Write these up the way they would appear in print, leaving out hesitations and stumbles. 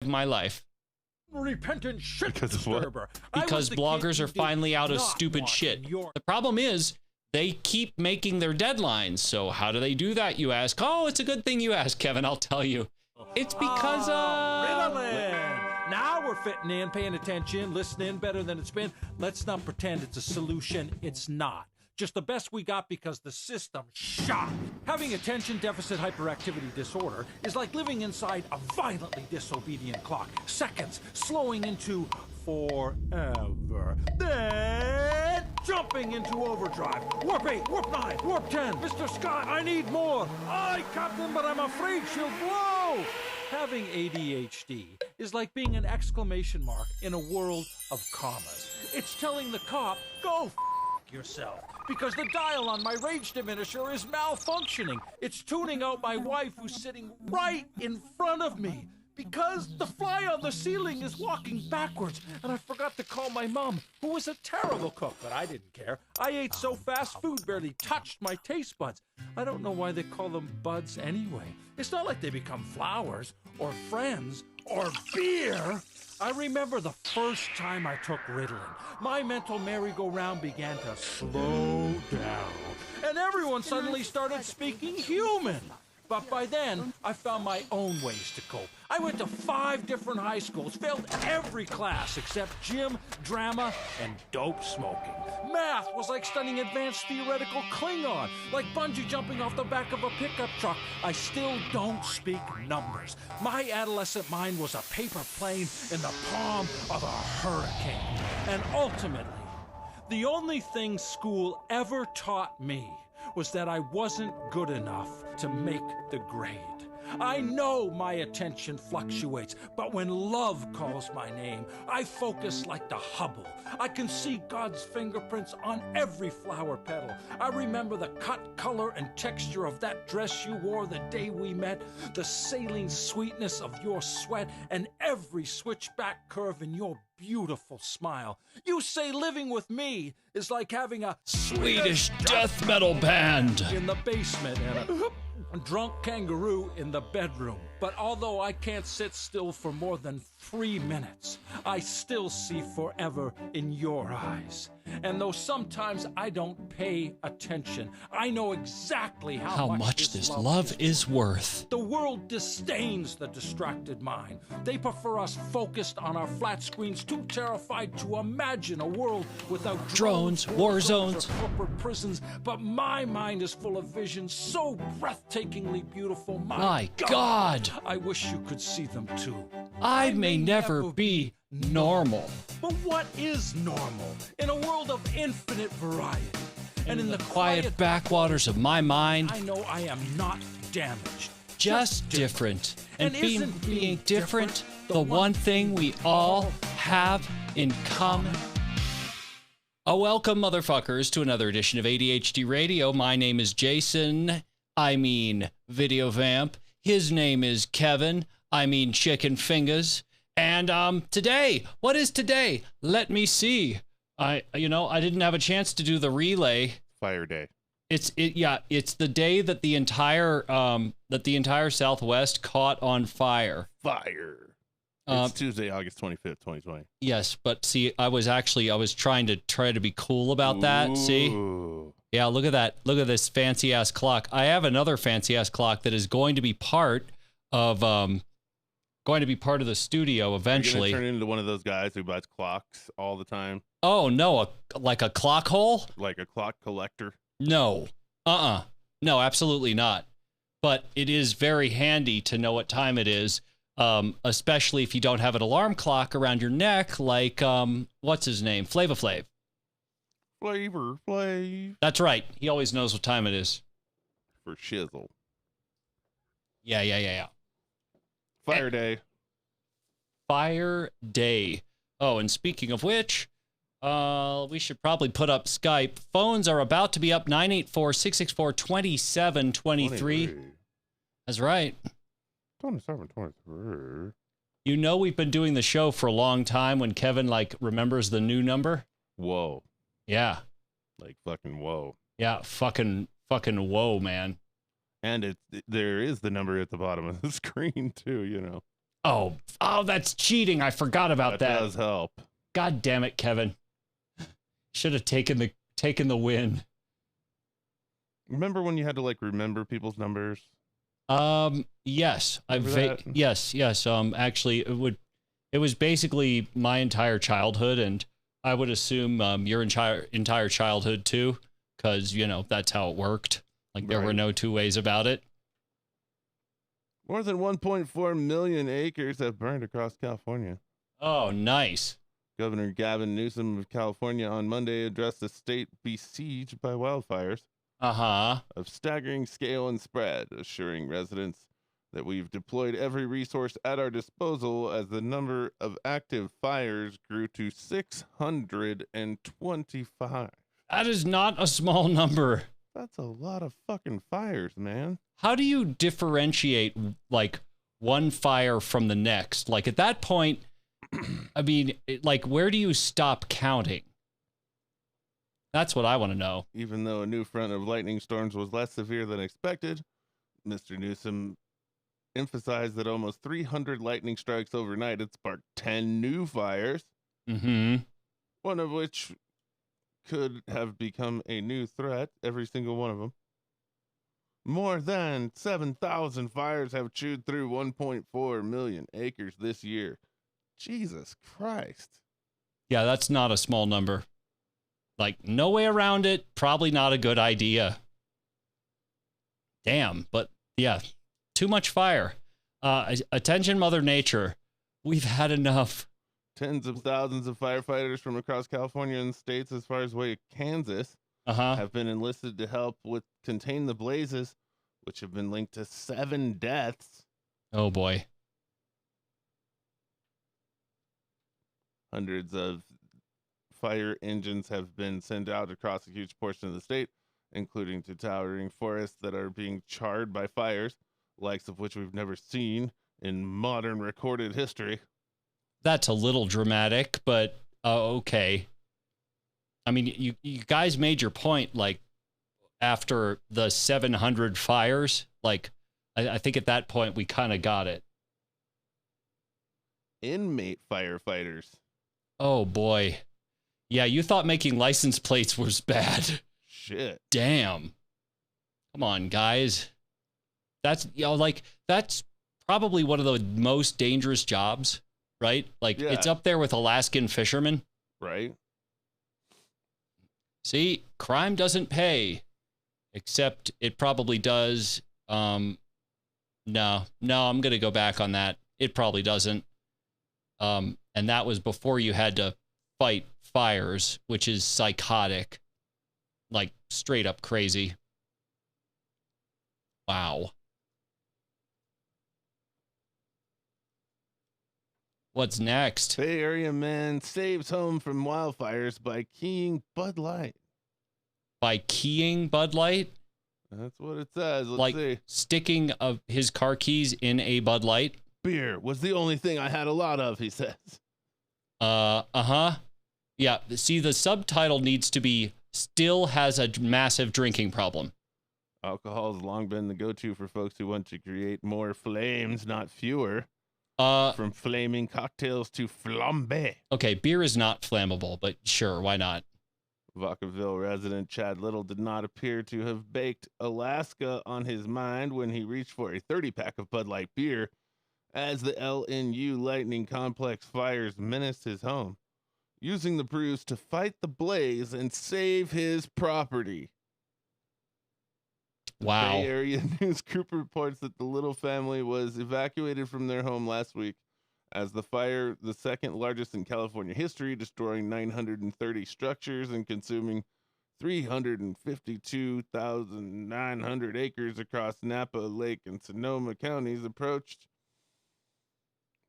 of my life. Repentant shit disturber. Because bloggers are finally out of stupid shit. The problem is they keep making their deadlines. So how do they do that, you ask? Oh, it's a good thing you asked, Kevin. I'll tell you. It's because Ritalin. Now we're fitting in, paying attention, listening better than it's been. Let's not pretend it's a solution. It's not. Just the best we got because the system's shot. Having attention deficit hyperactivity disorder is like living inside a violently disobedient clock. Seconds slowing into forever. Then jumping into overdrive. Warp 8, warp 9, warp 10. Mr. Scott, I need more. Aye, Captain, but I'm afraid she'll blow. Having ADHD is like being an exclamation mark in a world of commas. It's telling the cop, go yourself, because the dial on my rage diminisher is malfunctioning. It's tuning out my wife who's sitting right in front of me because the fly on the ceiling is walking backwards, and I forgot to call my mom, who was a terrible cook, but I didn't care. I ate so fast food barely touched my taste buds. I don't know why they call them buds anyway. It's not like they become flowers or friends or beer. I remember the first time I took Ritalin. My mental merry-go-round began to slow down, and everyone suddenly started speaking human. But by then, I found my own ways to cope. I went to 5 different high schools, failed every class except gym, drama, and dope smoking. Math was like studying advanced theoretical Klingon, like bungee jumping off the back of a pickup truck. I still don't speak numbers. My adolescent mind was a paper plane in the palm of a hurricane. And ultimately, the only thing school ever taught me was that I wasn't good enough to make the grade. I know my attention fluctuates, but when love calls my name, I focus like the Hubble. I can see God's fingerprints on every flower petal. I remember the cut, color, and texture of that dress you wore the day we met, the saline sweetness of your sweat, and every switchback curve in your beautiful smile. You say living with me is like having a Swedish death metal band in the basement and a drunk kangaroo in the bedroom. But although I can't sit still for more than 3 minutes, I still see forever in your eyes. And though sometimes I don't pay attention, I know exactly how much this love is worth. The world disdains the distracted mind. They prefer us focused on our flat screens, too terrified to imagine a world without drones, war zones, or corporate prisons. But my mind is full of visions so breathtakingly beautiful. My God! I wish you could see them too. I may never be normal. But what is normal in a world of infinite variety? And in the quiet backwaters of my mind, I know I am not damaged. Just different. And being different, the one thing we all have in common. Welcome, motherfuckers, to another edition of ADHD Radio. My name is Jason. Video Vamp. His name is Kevin. Chicken Fingers. And today, what is today? Let me see. I didn't have a chance to do the relay. Fire Day. It's the day that the entire Southwest caught on fire. Fire. It's Tuesday, August 25th, 2020. Yes, but see, I was trying to be cool about that. Ooh. See? Yeah, look at that. Look at this fancy ass clock. I have another fancy ass clock that is going to be part of the studio eventually. Are you gonna turn into one of those guys who buys clocks all the time? Oh no, like a clock hole? Like a clock collector? No. No, absolutely not. But it is very handy to know what time it is, especially if you don't have an alarm clock around your neck, like what's his name? Flava Flav. Flavor Flav. That's right. He always knows what time it is. For shizzle. Yeah. Fire Day. Fire Day. Oh, and speaking of which, we should probably put up Skype. Phones are about to be up 984-664-2723. That's right. 2723. You know we've been doing the show for a long time when Kevin remembers the new number. Whoa. Yeah. Like fucking whoa. Yeah, fucking whoa, man. And there is the number at the bottom of the screen too, Oh, that's cheating. I forgot about that. That does help. God damn it, Kevin. Should have taken the win. Remember when you had to like remember people's numbers? Yes. Remember that? Yes. Actually it was basically my entire childhood, and I would assume your entire childhood too, cuz that's how it worked. Like there were no two ways about it. More than 1.4 million acres have burned across California. Oh, nice. Governor Gavin Newsom of California on Monday addressed the state besieged by wildfires of staggering scale and spread, assuring residents that we've deployed every resource at our disposal as the number of active fires grew to 625. That is not a small number. That's a lot of fucking fires, man. How do you differentiate like one fire from the next? Like at that point, I mean, where do you stop counting? That's what I want to know. Even though a new front of lightning storms was less severe than expected, Mr. Newsom emphasized that almost 300 lightning strikes overnight had sparked 10 new fires, one of which could have become a new threat, every single one of them. More than 7,000 fires have chewed through 1.4 million acres this year. Jesus Christ. Yeah, that's not a small number. Like, no way around it. Probably not a good idea. Damn, but yeah, too much fire. Attention, Mother Nature. We've had enough. Tens of thousands of firefighters from across California and states as far away as Kansas have been enlisted to help contain the blazes, which have been linked to 7 deaths. Oh, boy. Hundreds of fire engines have been sent out across a huge portion of the state, including to towering forests that are being charred by fires, likes of which we've never seen in modern recorded history. That's a little dramatic, but okay. I mean, you guys made your point, like, after the 700 fires. Like, I think at that point we kind of got it. Inmate firefighters. Oh, boy. Yeah, you thought making license plates was bad. Shit. Damn. Come on, guys. That's, that's probably one of the most dangerous jobs, right? Like, It's up there with Alaskan fishermen. Right. See, crime doesn't pay, except it probably does. No, I'm going to go back on that. It probably doesn't. And that was before you had to fight fires, which is psychotic, like straight up crazy. Wow. What's next? Bay Area man saves home from wildfires by keying Bud Light. By keying Bud Light? That's what it says. Let's see. Sticking of his car keys in a Bud Light? Beer was the only thing I had a lot of, he says. Yeah, see, the subtitle needs to be still has a massive drinking problem. Alcohol has long been the go-to for folks who want to create more flames, not fewer. From flaming cocktails to flambe. Okay, beer is not flammable, but sure, why not? Vacaville resident Chad Little did not appear to have baked Alaska on his mind when he reached for a 30-pack of Bud Light beer as the LNU Lightning Complex fires menaced his home, using the brews to fight the blaze and save his property. Wow. Bay Area News Group reports that the Little family was evacuated from their home last week as the fire, the second largest in California history, destroying 930 structures and consuming 352,900 acres across Napa, Lake, and Sonoma counties, approached.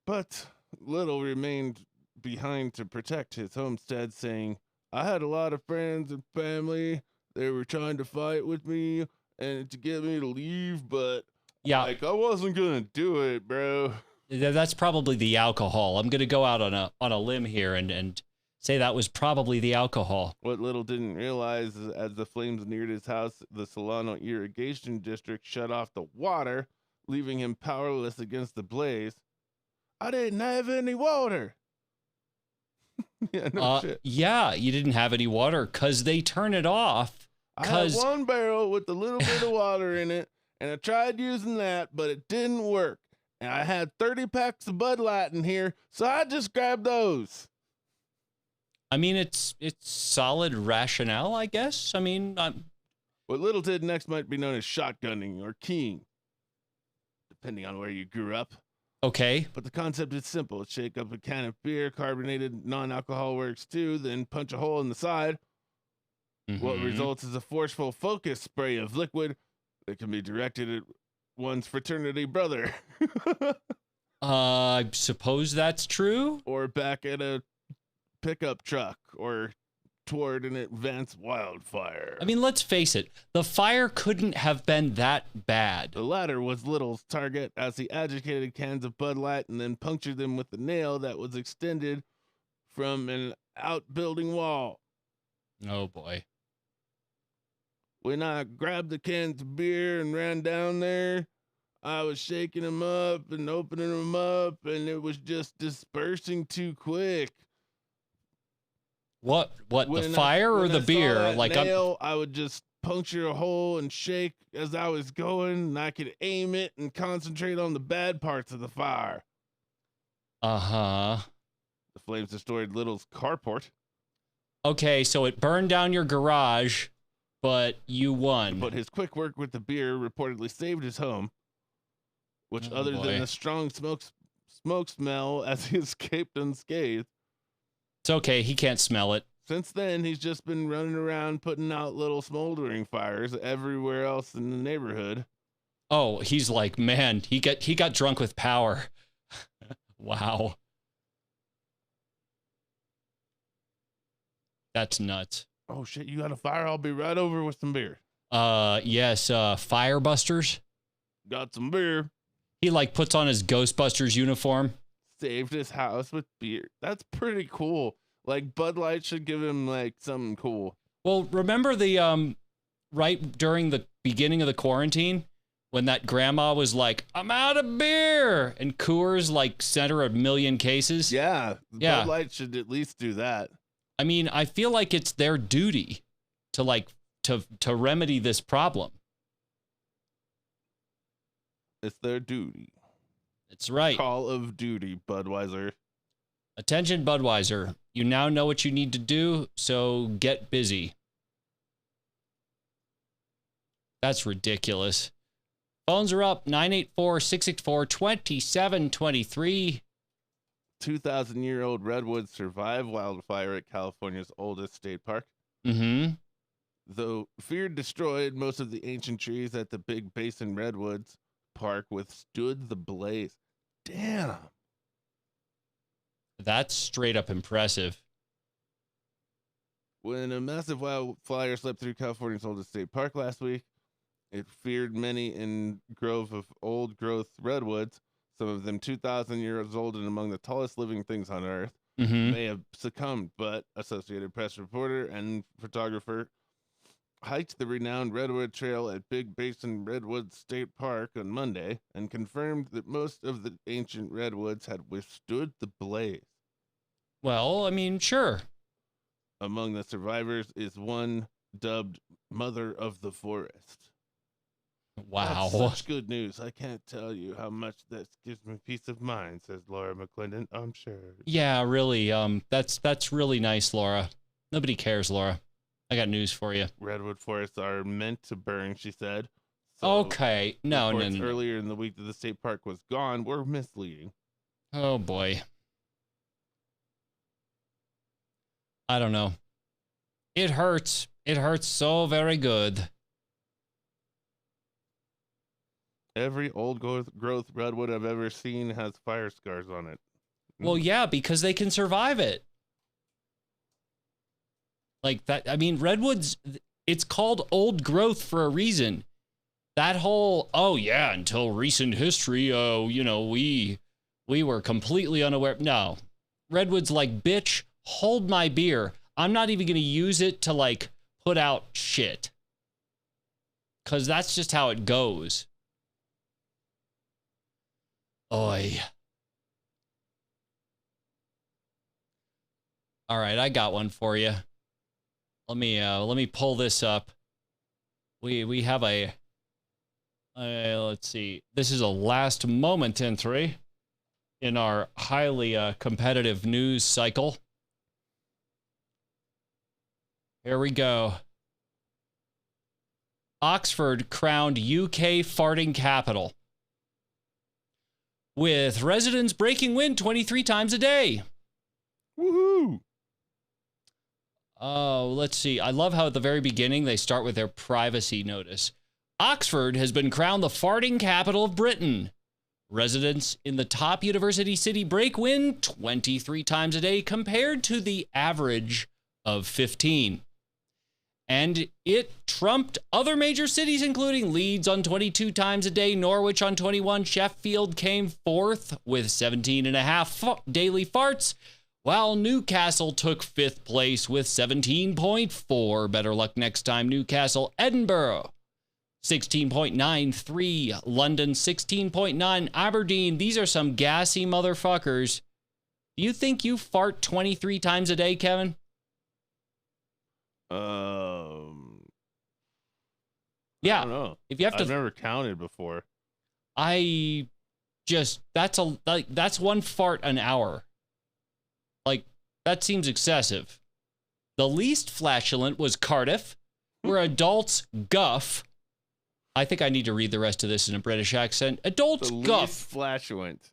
But Little remained behind to protect his homestead, saying, "I had a lot of friends and family. They were trying to fight with me and to get me to leave, but I wasn't gonna do it, bro." That's probably the alcohol. I'm gonna go out on a limb here and say that was probably the alcohol. What Little didn't realize is as the flames neared his house, the Solano Irrigation District shut off the water, leaving him powerless against the blaze. I didn't have any water. Yeah, no shit. Yeah, you didn't have any water because they turn it off. I had one barrel with a little bit of water in it, and I tried using that, but it didn't work. And I had 30 packs of Bud Light in here, so I just grabbed those. I mean, it's solid rationale, I guess. I mean, What Little did next might be known as shotgunning or keying, depending on where you grew up. okay. But the concept is simple. Shake up a can of beer, carbonated non-alcohol works too, then punch a hole in the side. What results is a forceful focus spray of liquid that can be directed at one's fraternity brother. I suppose that's true. Or back at a pickup truck or toward an advanced wildfire. I mean, let's face it. The fire couldn't have been that bad. The latter was Little's target as he agitated cans of Bud Light and then punctured them with a nail that was extended from an outbuilding wall. Oh, boy. When I grabbed the cans of beer and ran down there, I was shaking them up and opening them up, and it was just dispersing too quick. What? The fire or the beer? Like nail, I would just puncture a hole and shake as I was going, and I could aim it and concentrate on the bad parts of the fire. Uh-huh. The flames destroyed Little's carport. Okay, so it burned down your garage, but you won. But his quick work with the beer reportedly saved his home, which other than the strong smoke smell as he escaped unscathed. It's okay, he can't smell it. Since then, he's just been running around putting out little smoldering fires everywhere else in the neighborhood. Oh, he's like, man, he got drunk with power. Wow. That's nuts. Oh shit, you got a fire? I'll be right over with some beer. Yes, Firebusters. Got some beer. He like puts on his Ghostbusters uniform. Saved his house with beer. That's pretty cool. Like Bud Light should give him like something cool. Well, remember the right during the beginning of the quarantine when that grandma was like, "I'm out of beer," and Coors like sent her 1 million cases. Yeah. Bud Light should at least do that. I mean, I feel like it's their duty to like to remedy this problem. It's their duty. That's right. Call of Duty, Budweiser. Attention, Budweiser. You now know what you need to do, so get busy. That's ridiculous. Phones are up, 984-664-2723. 2,000-year-old redwoods survive wildfire at California's oldest state park. Mm-hmm. Though fear destroyed most of the ancient trees at the Big Basin Redwoods Park withstood the blaze. Damn. That's straight up impressive. When a massive wildfire swept through California's oldest state park last week, it feared many in grove of old-growth redwoods, some of them 2,000 years old and among the tallest living things on Earth, may have succumbed, but Associated Press reporter and photographer hiked the renowned Redwood Trail at Big Basin Redwood State Park on Monday and confirmed that most of the ancient redwoods had withstood the blaze. Well, I mean, sure. Among the survivors is one dubbed Mother of the Forest. Wow. That's such good news. I can't tell you how much that gives me peace of mind, says Laura McClendon. I'm sure. Yeah, really. That's really nice, Laura. Nobody cares, Laura. I got news for you. Redwood forests are meant to burn, she said. So Okay. No. Earlier in the week that the state park was gone were misleading. Oh, boy. I don't know. It hurts. It hurts so very good. Every old growth redwood I've ever seen has fire scars on it. Well, yeah, because they can survive it. Like that. I mean, redwoods, it's called old growth for a reason. That whole, oh yeah, until recent history, we were completely unaware. No, redwoods like, bitch, hold my beer. I'm not even going to use it to like put out shit. Cause that's just how it goes. Oy. All right, I got one for you. Let me pull this up. We have a let's see. This is a last moment entry in our highly competitive news cycle. Here we go. Oxford crowned UK farting capital, with residents breaking wind 23 times a day. Woohoo! Oh, let's see. I love how at the very beginning they start with their privacy notice. Oxford has been crowned the farting capital of Britain. Residents in the top university city break wind 23 times a day compared to the average of 15. And it trumped other major cities, including Leeds on 22 times a day, Norwich on 21. Sheffield came fourth with 17 and a half daily farts, while Newcastle took fifth place with 17.4. Better luck next time, Newcastle. Edinburgh, 16.93. London, 16.9. Aberdeen, these are some gassy motherfuckers. Do you think you fart 23 times a day, Kevin? Yeah. I don't know. If you have to, I've never counted before. that's one fart an hour. Like, that seems excessive. The least flatulent was Cardiff, where adults guff. I think I need to read the rest of this in a British accent. Adults guff. Least flatulent.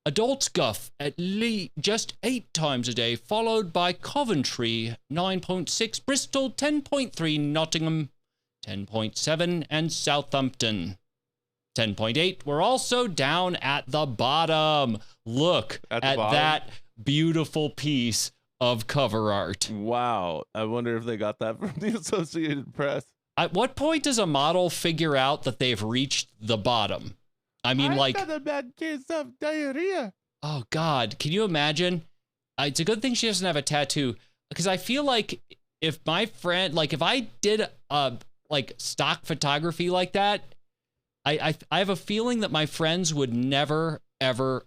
Adults guff at least just 8 times a day, followed by Coventry, 9.6, Bristol, 10.3, Nottingham, 10.7, and Southampton, 10.8. We're also down at the bottom. Look at that beautiful piece of cover art. Wow. I wonder if they got that from the Associated Press. At what point does a model figure out that they've reached the bottom? I mean, I got a bad case of diarrhea. Oh, God. Can you imagine? It's a good thing she doesn't have a tattoo, because I feel like if my friend, like if I did stock photography like that, I have a feeling that my friends would never, ever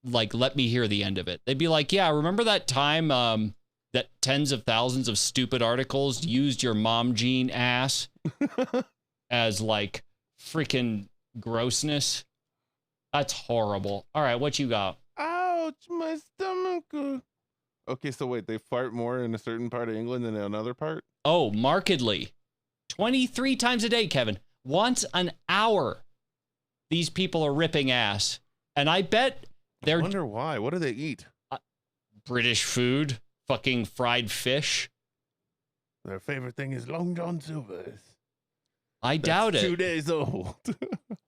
let me hear the end of it. They'd be like, yeah, remember that time that tens of thousands of stupid articles used your mom jean ass as freaking grossness? That's horrible. All right, what you got? Ouch, my stomach. Okay, so wait, they fart more in a certain part of England than another part? Oh, markedly. 23 times a day, Kevin. Once an hour. These people are ripping ass. And I bet they're... I wonder why. What do they eat? British food. Fucking fried fish. Their favorite thing is Long John Silver's. I doubt it. 2 days old.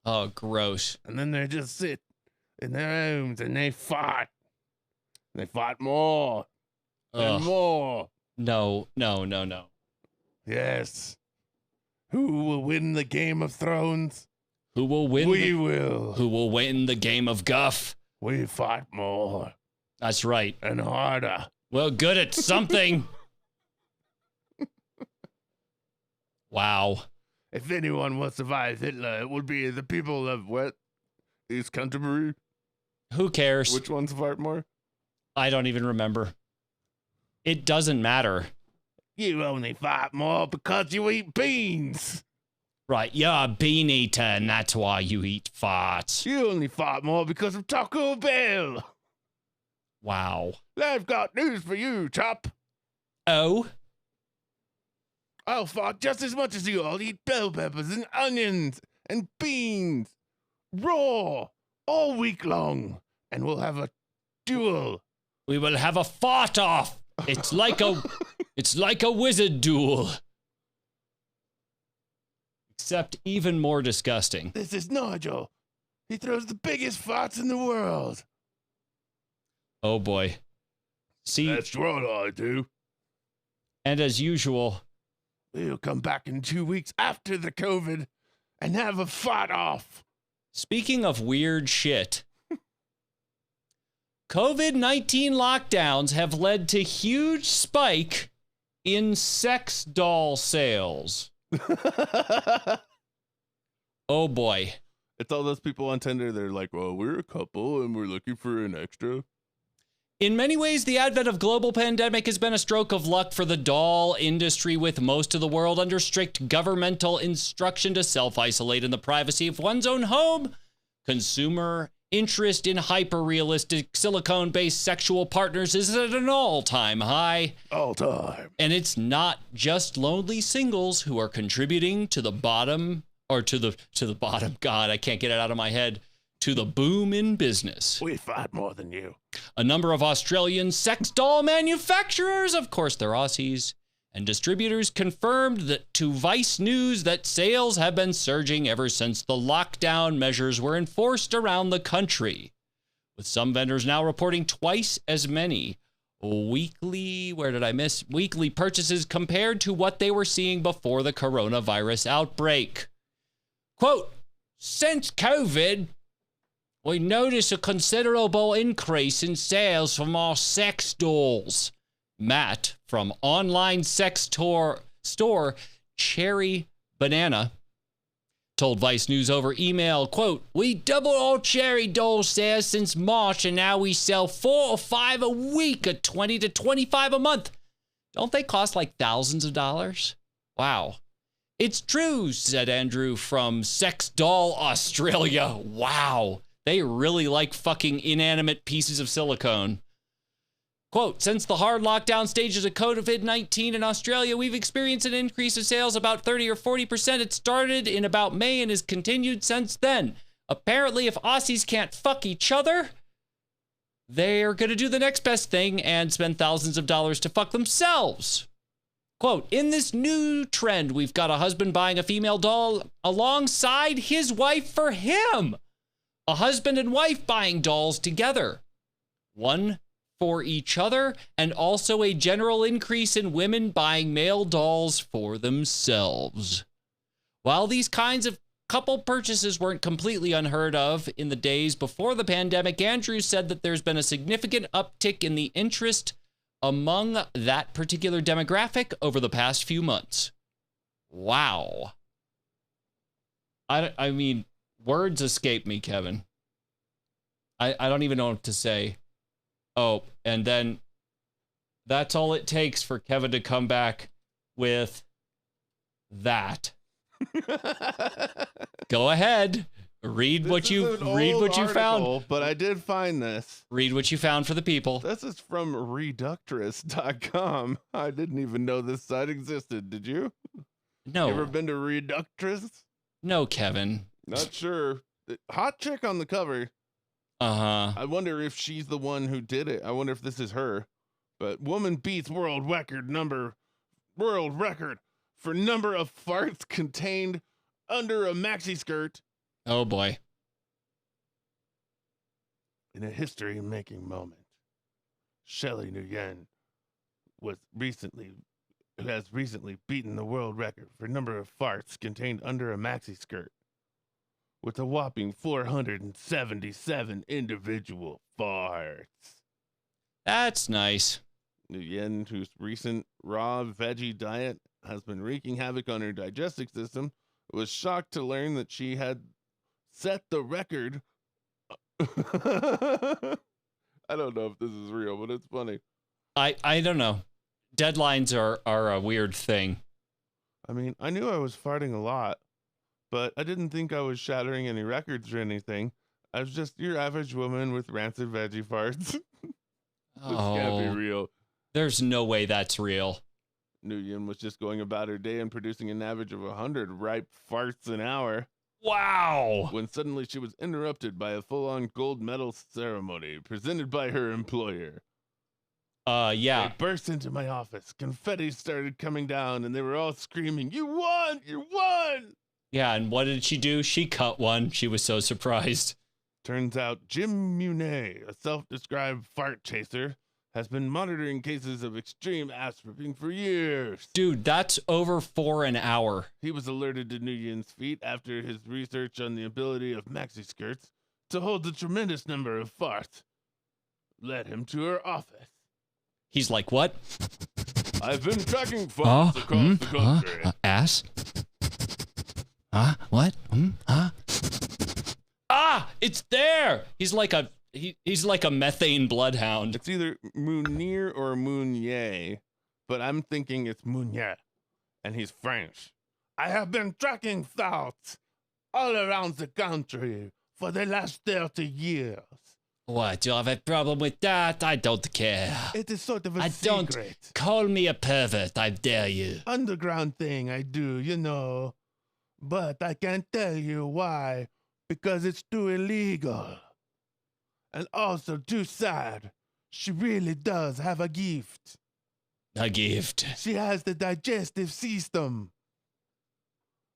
Oh, gross. And then they just sit in their homes and they fart. They fart more and more. No. Yes. Who will win the Game of Thrones? Who will win? We will. Who will win the game of guff? We fart more. That's right. And harder. Well, good at something. Wow. If anyone will survive Hitler, it would be the people of what? East Canterbury? Who cares? Which ones fart more? I don't even remember. It doesn't matter. You only fart more because you eat beans. Right, you're a bean eater, and that's why you eat farts. You only fart more because of Taco Bell. Wow. I've got news for you, chap. Oh? I'll fart just as much as you all eat bell peppers and onions and beans. Raw. All week long. And we'll have a duel. We will have a fart off. It's like a wizard duel. Except even more disgusting. This is Nigel. He throws the biggest farts in the world. Oh boy. See, that's what I do. And as usual, we'll come back in 2 weeks after the COVID and have a fart off. Speaking of weird shit, COVID-19 lockdowns have led to huge spike in sex doll sales. Oh boy. It's all those people on Tinder. They're like, well, we're a couple and we're looking for an extra. In many ways, the advent of global pandemic has been a stroke of luck for the doll industry, with most of the world under strict governmental instruction to self-isolate in the privacy of one's own home. Consumer interest in hyper-realistic silicone-based sexual partners is at an all-time high. All time. And it's not just lonely singles who are contributing to the bottom, or to the bottom, God, I can't get it out of my head, to the boom in business. We fight more than you. A number of Australian sex doll manufacturers, of course they're Aussies, and distributors confirmed that to Vice News that sales have been surging ever since the lockdown measures were enforced around the country, with some vendors now reporting twice as many weekly purchases compared to what they were seeing before the coronavirus outbreak. Quote, since COVID, we notice a considerable increase in sales from our sex dolls. Matt from online sex store Cherry Banana told Vice News over email, quote, we doubled our Cherry doll sales since March, and now we sell 4 or 5 a week at $20 to $25 a month. Don't they cost like thousands of dollars? Wow. It's true, said Andrew from Sex Doll Australia. Wow. They really like fucking inanimate pieces of silicone. Quote, since the hard lockdown stages of COVID-19 in Australia, we've experienced an increase of sales about 30 or 40%. It started in about May and has continued since then. Apparently, if Aussies can't fuck each other, they're going to do the next best thing and spend thousands of dollars to fuck themselves. Quote, in this new trend, we've got a husband buying a female doll alongside his wife for him. A husband and wife buying dolls together. One for each other, and also a general increase in women buying male dolls for themselves. While these kinds of couple purchases weren't completely unheard of in the days before the pandemic, Andrew said that there's been a significant uptick in the interest among that particular demographic over the past few months. Wow. I mean, words escape me, Kevin. I don't even know what to say. Oh, and then that's all it takes for Kevin to come back with that. Go ahead. Read what you found. But I did find this. Read what you found for the people. This is from Reductress.com. I didn't even know this site existed. Did you? No. You ever been to Reductress? No, Kevin. Not sure. Hot chick on the cover. Uh-huh. I wonder if she's the one who did it. I wonder if this is her. But woman beats world record for number of farts contained under a maxi skirt. Oh boy. In a history-making moment, Shelley Nguyen has recently beaten the world record for number of farts contained under a maxi skirt, with a whopping 477 individual farts. That's nice. Nguyen, whose recent raw veggie diet has been wreaking havoc on her digestive system, was shocked to learn that she had set the record. I don't know if this is real, but it's funny. I don't know. Deadlines are a weird thing. I mean, I knew I was farting a lot, but I didn't think I was shattering any records or anything. I was just your average woman with rancid veggie farts. This can't be real. There's no way that's real. Nguyen was just going about her day and producing an average of 100 ripe farts an hour. Wow. When suddenly she was interrupted by a full-on gold medal ceremony presented by her employer. Yeah. They burst into my office. Confetti started coming down, and they were all screaming, "You won! You won!" Yeah, and what did she do? She cut one. She was so surprised. Turns out Jim Munet, a self-described fart chaser, has been monitoring cases of extreme ass ripping for years. Dude, that's over 4 an hour. He was alerted to Nguyen's feat after his research on the ability of maxi skirts to hold a tremendous number of farts led him to her office. He's like, what? I've been tracking farts across the country. Ass? What? Ah, it's there. He's like a he's like a methane bloodhound. It's either Munir or Mounier, but I'm thinking it's Mounier, and he's French. I have been tracking thoughts all around the country for the last 30 years. What, you have a problem with that? I don't care. It is sort of a secret. Don't call me a pervert, I dare you. Underground thing I do, you know. But I can't tell you why, because it's too illegal. And also too sad. She really does have a gift. A gift. She has the digestive system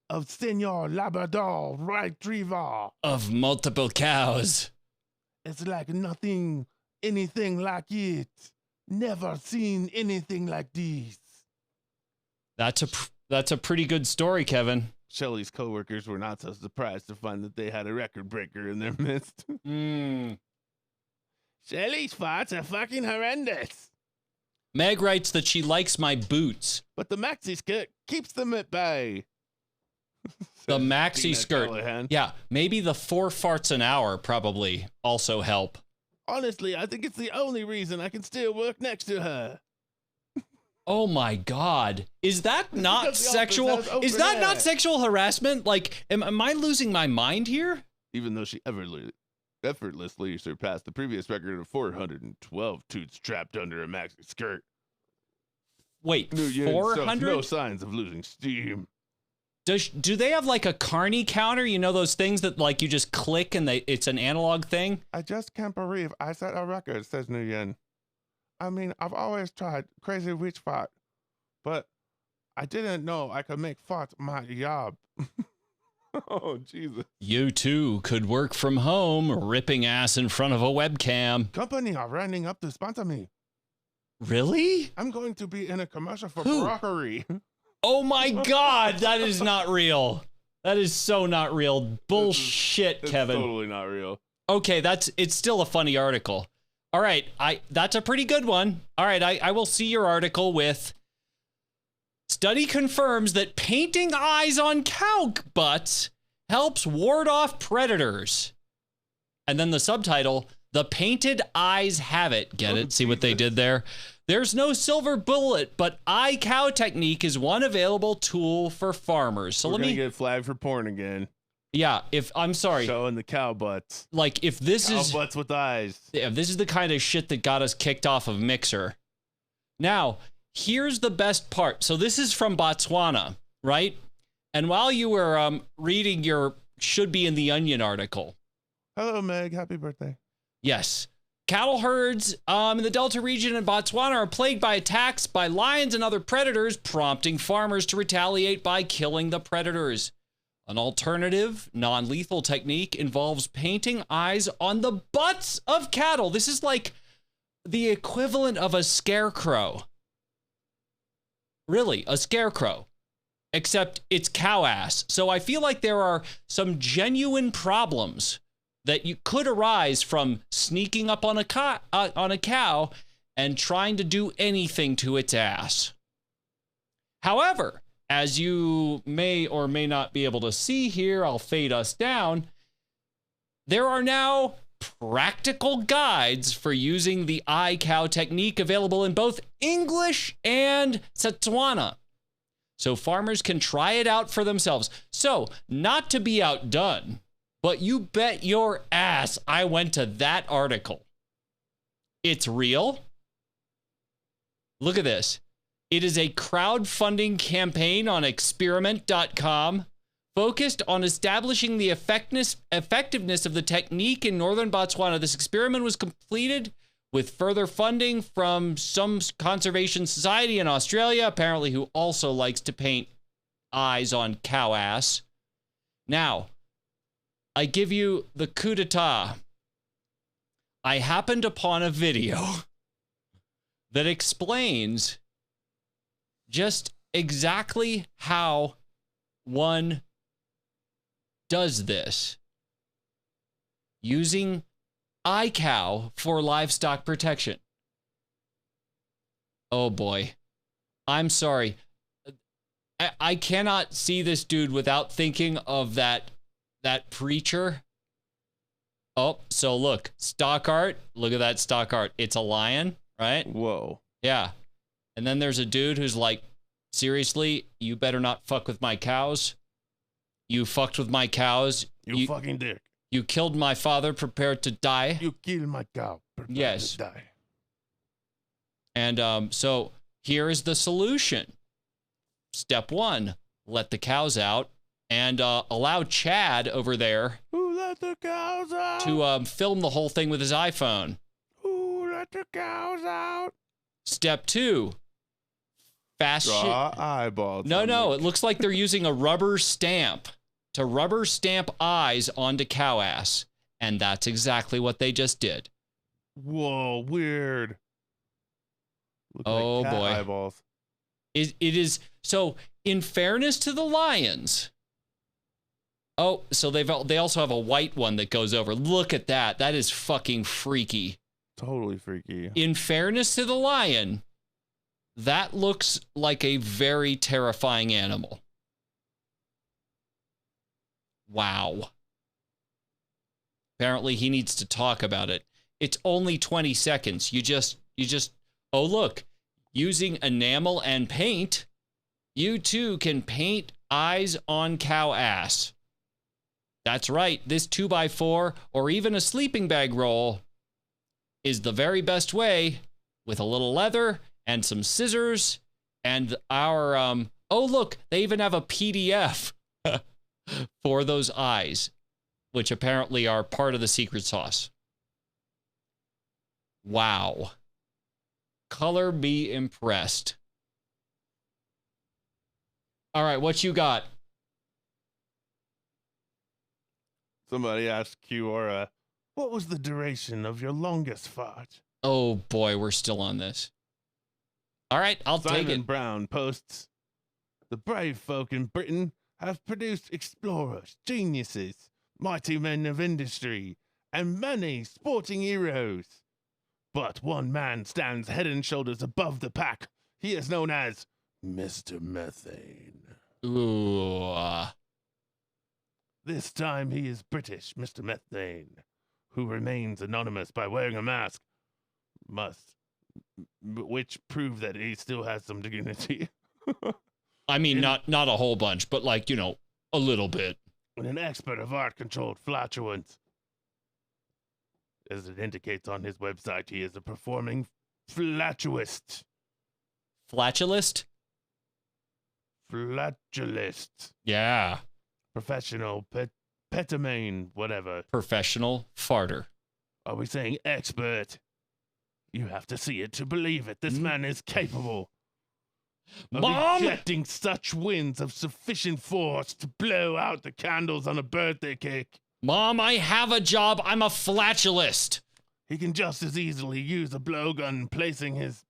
of Senor Labrador Retriever. Of multiple cows. It's like anything like it. Never seen anything like this. That's a pretty good story, Kevin. Shelley's coworkers were not so surprised to find that they had a record breaker in their midst. Shelley's farts are fucking horrendous. Meg writes that she likes my boots. But the maxi skirt keeps them at bay. The maxi skirt. Callahan. Yeah, maybe the 4 farts an hour probably also help. Honestly, I think it's the only reason I can still work next to her. Oh my God. Is that not sexual? Is that not sexual harassment? Like, am I losing my mind here? Even though she effortlessly surpassed the previous record of 412 toots trapped under a maxi skirt. Wait, 400? No signs of losing steam. Do they have like a carny counter? You know those things that like you just click and it's an analog thing? I just can't believe I set a record, says Nguyen. I mean, I've always tried crazy witch fart, but I didn't know I could make fart my job. Oh, Jesus. You too could work from home, ripping ass in front of a webcam. Company are running up to sponsor me. Really? I'm going to be in a commercial for Who? broccoli. Oh my God, that is not real. That is so not real. Bullshit, Kevin. Totally not real. Okay, it's still a funny article. All right, that's a pretty good one. All right, I will see your article with study confirms that painting eyes on cow butts helps ward off predators. And then the subtitle, the painted eyes have it. Get it? See what they did there? There's no silver bullet, but eye cow technique is one available tool for farmers. So We're let me get flagged for porn again. Yeah, I'm sorry. Showing the cow butts. Like if this cow is butts with eyes. Yeah, this is the kind of shit that got us kicked off of Mixer. Now, here's the best part. So this is from Botswana, right? And while you were reading your Should Be in the Onion article. Hello, Meg. Happy birthday. Yes. Cattle herds in the Delta region in Botswana are plagued by attacks by lions and other predators, prompting farmers to retaliate by killing the predators. An alternative, non-lethal technique involves painting eyes on the butts of cattle. This is like the equivalent of a scarecrow. Really, a scarecrow. Except it's cow ass. So I feel like there are some genuine problems that you could arise from sneaking up on a cow and trying to do anything to its ass. However, as you may or may not be able to see here, I'll fade us down. There are now practical guides for using the eye cow technique available in both English and Setswana. So farmers can try it out for themselves. So, not to be outdone, but you bet your ass I went to that article. It's real. Look at this. It is a crowdfunding campaign on experiment.com focused on establishing the effectiveness of the technique in northern Botswana. This experiment was completed with further funding from some conservation society in Australia, apparently who also likes to paint eyes on cow ass. Now, I give you the coup d'etat. I happened upon a video that explains just exactly how one does this using iCow for livestock protection. Oh boy. I'm sorry. I cannot see this dude without thinking of that preacher. Oh, so look, stock art. Look at that stock art. It's a lion, right? Whoa. Yeah. And then there's a dude who's like, seriously, you better not fuck with my cows. You fucked with my cows. You fucking dick. You killed my father, prepared to die. You killed my cow. Yes. To die. And so here is the solution. Step 1, let the cows out and allow Chad over there Who let the cows out? to film the whole thing with his iPhone. Who let the cows out? Step 2, fast Draw eyeballs. No, it looks like they're using a rubber stamp to rubber stamp eyes onto cow ass. And that's exactly what they just did. Whoa, weird. Look Oh, like cat boy. Eyeballs. It is so. In fairness to the lions. Oh, so they also have a white one that goes over. Look at that. That is fucking freaky. Totally freaky. In fairness to the lion, that looks like a very terrifying animal. Wow. Apparently he needs to talk about it. It's only 20 seconds. You just, oh, look, using enamel and paint, you too can paint eyes on cow ass. That's right. This 2x4 or even a sleeping bag roll is the very best way, with a little leather and some scissors and our, oh, look, they even have a PDF for those eyes, which apparently are part of the secret sauce. Wow. Color me impressed. All right, what you got? Somebody asked Kiora, what was the duration of your longest fart? Oh boy, we're still on this. All right, I'll take Simon it. Brown posts, the brave folk in Britain have produced explorers, geniuses, mighty men of industry, and many sporting heroes. But one man stands head and shoulders above the pack. He is known as Mr. Methane. Ooh. This time he is British, Mr. Methane, who remains anonymous by wearing a mask. Which prove that he still has some dignity. I mean, not a whole bunch, but like, a little bit. And an expert of art-controlled flatulence. As it indicates on his website, he is a performing flatuist. Flatulist? Flatulist. Yeah. Professional petamane, whatever. Professional farter. Are we saying expert? You have to see it to believe it. This man is capable of Mom! ejecting such winds of sufficient force to blow out the candles on a birthday cake. Mom, I have a job. I'm a flatulist. He can just as easily use a blowgun placing his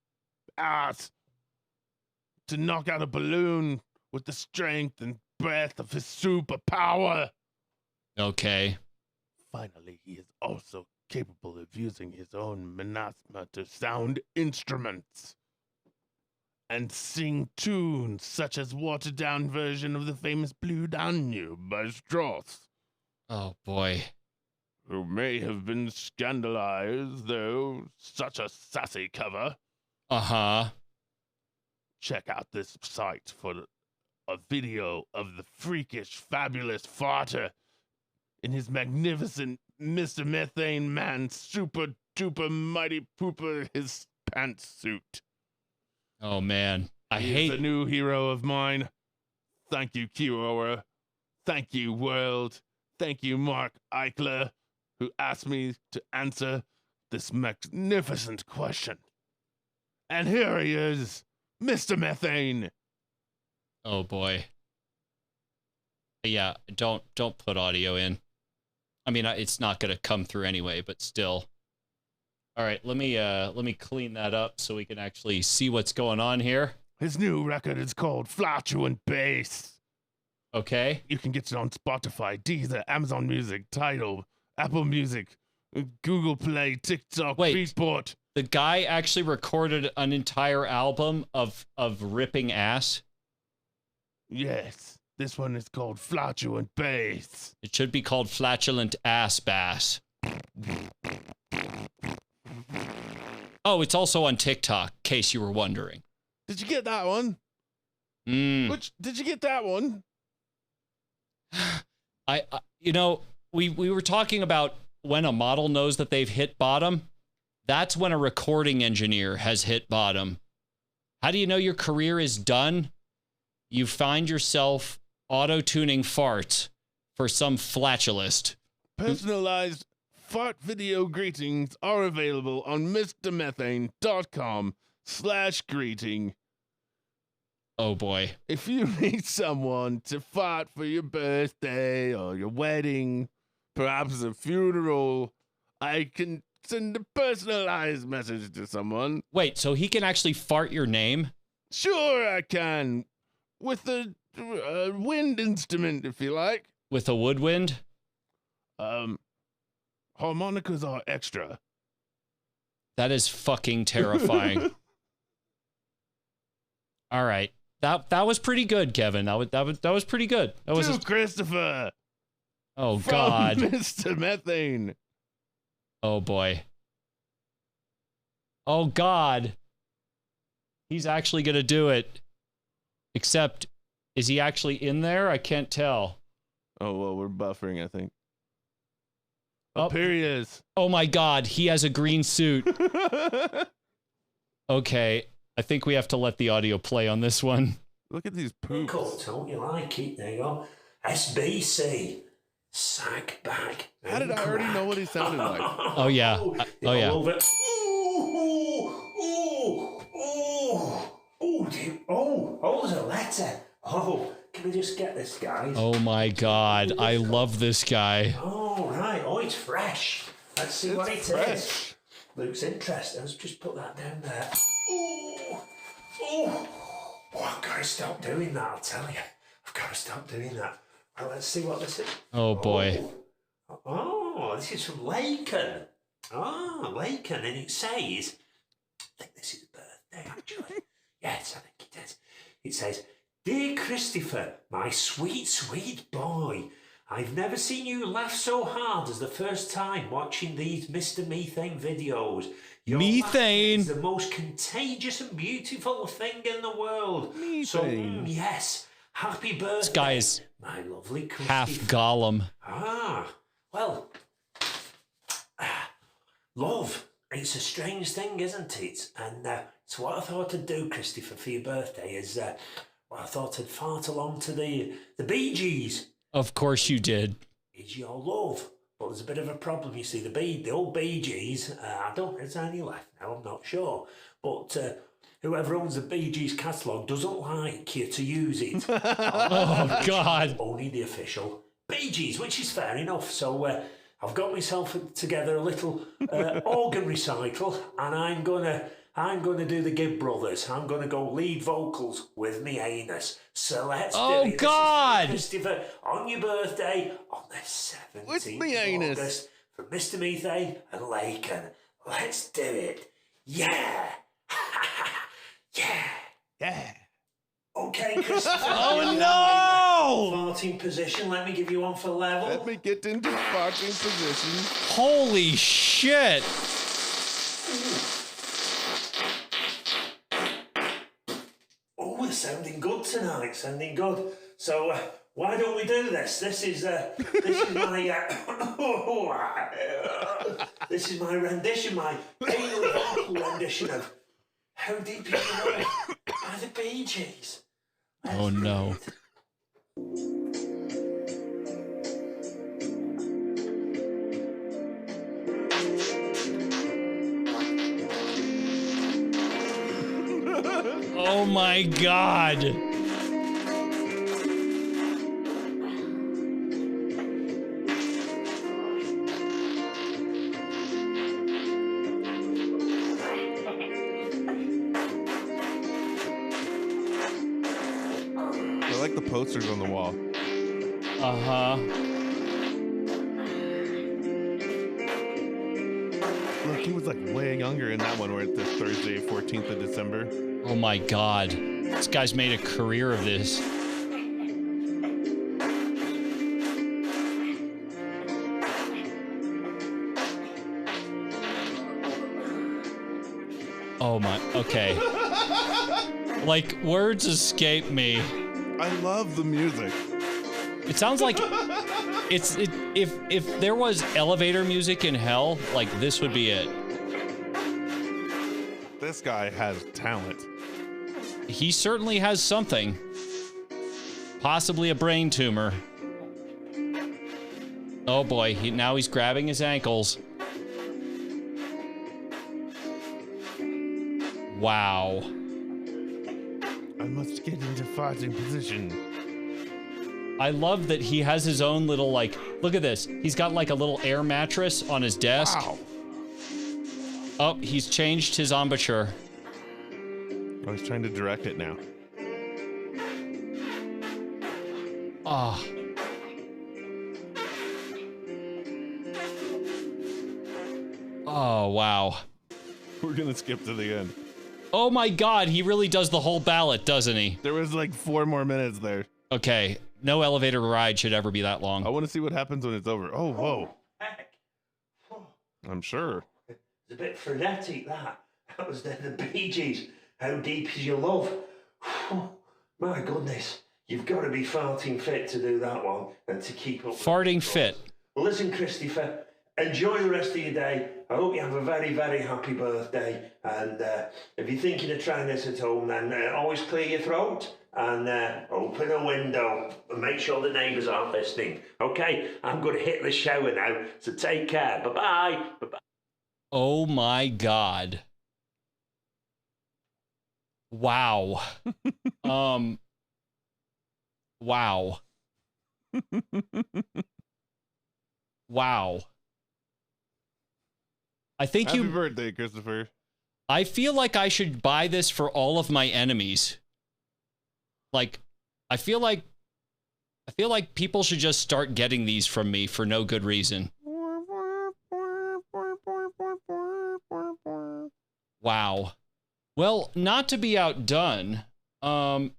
ass to knock out a balloon with the strength and breath of his superpower. Okay. Finally, he is also capable of using his own menasma to sound instruments and sing tunes such as watered-down version of the famous Blue Danube by Strauss. Oh, boy. Who may have been scandalized, though, such a sassy cover. Uh-huh. Check out this site for a video of the freakish, fabulous farter in his magnificent Mr. Methane Man super duper mighty pooper his pantsuit. Oh, man. I He hate is a new hero of mine. Thank you, Kiora. Thank you, world. Thank you, Mark Eichler, who asked me to answer this magnificent question. And here he is, Mr. Methane. Oh, boy. Yeah, don't put audio in. I mean, it's not going to come through anyway, but still. All right, let me clean that up so we can actually see what's going on here. His new record is called Flatulent Bass. Okay. You can get it on Spotify, Deezer, Amazon Music, Tidal, Apple Music, Google Play, TikTok, Wait. Beatport. The guy actually recorded an entire album of ripping ass. Yes, this one is called Flatulent Bass. It should be called Flatulent Ass Bass. Oh, it's also on TikTok, in case you were wondering. Did you get that one? Did you get that one? You know, we were talking about when a model knows that they've hit bottom. That's when a recording engineer has hit bottom. How do you know your career is done? You find yourself auto-tuning farts for some flatulist. Personalized fart video greetings are available on mrmethane.com/greeting. Oh boy. If you need someone to fart for your birthday or your wedding, perhaps a funeral, I can send a personalized message to someone. Wait, so he can actually fart your name? Sure, I can. With a wind instrument, if you like. With a woodwind? Harmonicas are extra. That is fucking terrifying. All right. That was pretty good, Kevin. That was pretty good. That was Christopher. Oh from God. Mr. Methane. Oh boy. Oh God. He's actually gonna do it. Except, is he actually in there? I can't tell. Oh well, we're buffering, I think. Oh, here he is. Oh my God, he has a green suit. Okay, I think we have to let the audio play on this one. Look at these poops. Cool, don't you like it? There you go. SBC. Sack bag. How did I already know what he sounded like? Oh yeah. Oh yeah. Ooh, ooh, ooh, ooh, dear. Oh, there's a letter. Oh, can we just get this, guys? Oh my God, I love this guy. Oh, right. Oh, it's fresh. Let's see what it is. Looks interesting. Let's just put that down there. Ooh, oh, I've got to stop doing that, I'll tell you. I've got to stop doing that. Well, let's see what this is. Oh boy. Oh, this is from Laken. Oh, Laken, and it says, I think this is birthday, actually. Yes, I think it is. It says, "Dear Christopher, my sweet, sweet boy, I've never seen you laugh so hard as the first time watching these Mr. Methane videos. Your Methane is the most contagious and beautiful thing in the world. Methane. So, yes, happy birthday, This guy is my lovely Christopher." half Gollum. Well, love, it's a strange thing, isn't it? And so what I thought I'd do, Christopher, for your birthday is, I thought I'd fart along to the Bee Gees. Of course you did. Is your love. But there's a bit of a problem, you see. The old Bee Gees, I don't think there's any left now, I'm not sure. But whoever owns the Bee Gees catalogue doesn't like you to use it. Oh God. Only the official Bee Gees, which is fair enough. So I've got myself together a little organ recital, and I'm gonna do the Gibb Brothers. I'm gonna go lead vocals with me anus. So let's do it. God! Christopher, on your birthday, on the 17th With me of anus. August, from Mr. Methane and Laken. Let's do it. Yeah. Yeah. Yeah. Okay, Christopher. Oh no! Farting position. Let me give you one for level. Let me get into farting position. Holy shit! Oh, we're sounding good tonight. Sounding good. So why don't we do this? This is my this is my rendition, my anal vocal rendition of "How Deep in the Love" by the Bee Gees. Oh no. Oh my God. I like the posters on the wall. Uh-huh. Look, he was like way younger in that one where it's the Thursday, 14th of December. Oh my God. This guy's made a career of this. Oh my, okay. Like, words escape me. I love the music. It sounds like if there was elevator music in hell, like this would be it. This guy has talent. He certainly has something. Possibly a brain tumor. Oh boy, now he's grabbing his ankles. Wow. I must get into fighting position. I love that he has his own little, like, look at this. He's got like a little air mattress on his desk. Wow. Oh, he's changed his embouchure. I was trying to direct it now. Ah. Oh, wow. We're gonna skip to the end. Oh my God, he really does the whole ballot, doesn't he? There was like 4 more minutes there. Okay, no elevator ride should ever be that long. I want to see what happens when it's over. Oh, whoa. Heck. I'm sure. It's a bit frenetic, that. That was the Bee Gees. How deep is your love? My goodness. You've got to be farting fit to do that one and to keep up. Farting fit. Well, listen, Christopher, enjoy the rest of your day. I hope you have a very, very happy birthday. And if you're thinking of trying this at home, then always clear your throat and open a window and make sure the neighbours aren't listening. Okay, I'm going to hit the shower now, so take care. Bye-bye. Bye-bye. Oh my God. Wow. Wow. Wow. I think Happy birthday, Christopher. I feel like I should buy this for all of my enemies. Like, I feel like people should just start getting these from me for no good reason. Wow. Well, not to be outdone, I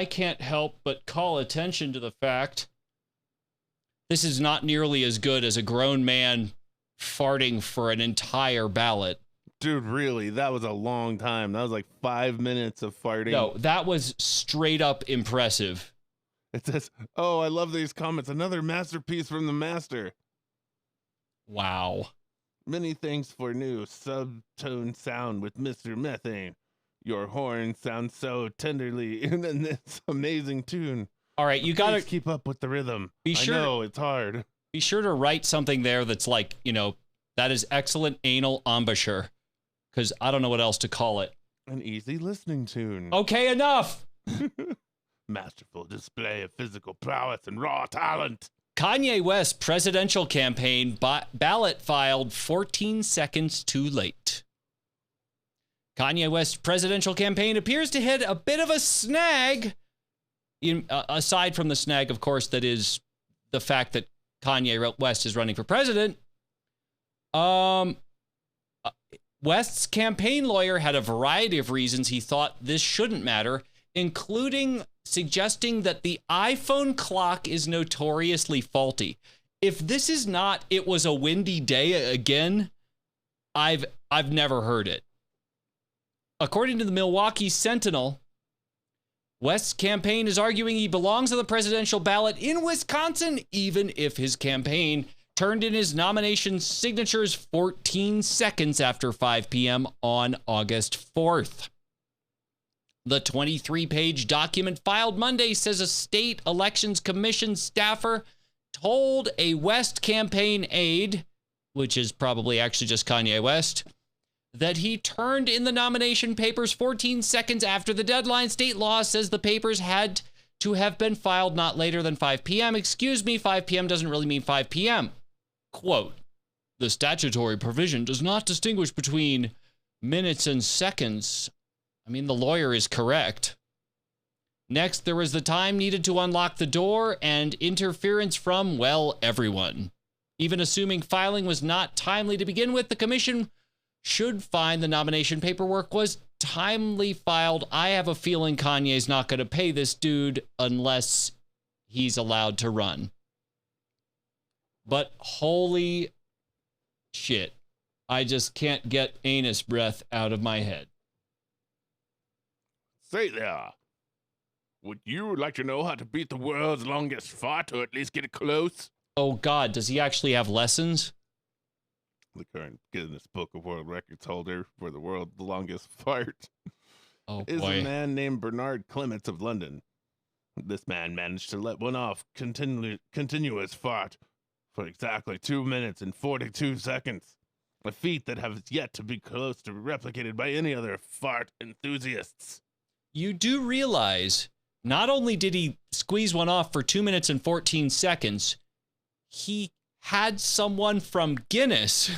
can't help but call attention to the fact this is not nearly as good as a grown man farting for an entire ballot. Dude, really? That was a long time. That was like 5 minutes of farting. No, that was straight up impressive. It says, oh, I love these comments. Another masterpiece from the master. Wow. Many thanks for new subtone sound with Mr. Methane. Your horn sounds so tenderly in this amazing tune. All right, you got to keep up with the rhythm. Be sure, I know, it's hard. Be sure to write something there that's like, you know, that is excellent anal embouchure, because I don't know what else to call it. An easy listening tune. Okay, enough. Masterful display of physical prowess and raw talent. Kanye West presidential campaign ballot filed 14 seconds too late. Kanye West's presidential campaign appears to hit a bit of a snag. Aside from the snag, of course, that is the fact that Kanye West is running for president. West's campaign lawyer had a variety of reasons he thought this shouldn't matter, including suggesting that the iPhone clock is notoriously faulty. If this is not "it was a windy day" again, I've never heard it. According to the Milwaukee Sentinel, West's campaign is arguing he belongs on the presidential ballot in Wisconsin, even if his campaign turned in his nomination signatures 14 seconds after 5 p.m. on August 4th. The 23-page document filed Monday says a state elections commission staffer told a West campaign aide, which is probably actually just Kanye West, that he turned in the nomination papers 14 seconds after the deadline. State law says the papers had to have been filed not later than 5 p.m. Excuse me, 5 p.m. doesn't really mean 5 p.m. Quote, the statutory provision does not distinguish between minutes and seconds. I mean, the lawyer is correct. Next, there was the time needed to unlock the door and interference from, well, everyone. Even assuming filing was not timely to begin with, the commission should find the nomination paperwork was timely filed. I have a feeling Kanye's not going to pay this dude unless he's allowed to run. But holy shit. I just can't get anus breath out of my head. Say there. Would you like to know how to beat the world's longest fart, or at least get it close? Oh, God, does he actually have lessons? The current Guinness Book of World Records holder for the world's longest fart is a man named Bernard Clements of London. This man managed to let one off continuous fart for exactly 2 minutes and 42 seconds. A feat that has yet to be close to replicated by any other fart enthusiasts. You do realize, not only did he squeeze one off for 2 minutes and 14 seconds, he had someone from Guinness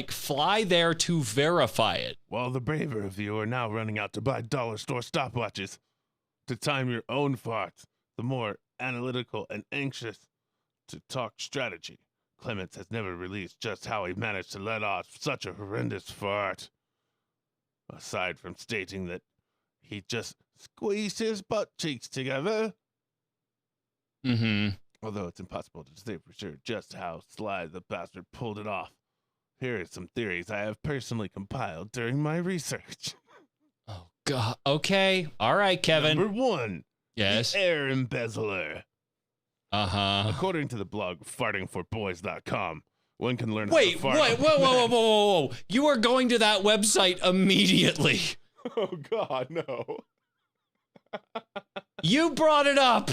fly there to verify it. While the braver of you are now running out to buy dollar store stopwatches to time your own farts, the more analytical and anxious to talk strategy, Clements has never released just how he managed to let off such a horrendous fart. Aside from stating that he just squeezed his butt cheeks together. Mm-hmm. Although it's impossible to say for sure just how sly the bastard pulled it off. Here are some theories I have personally compiled during my research. Oh, God. Okay. All right, Kevin. Number 1. Yes. The air embezzler. Uh-huh. According to the blog fartingforboys.com, one can learn how Wait, to fart. whoa. You are going to that website immediately. Oh, God, no. You brought it up.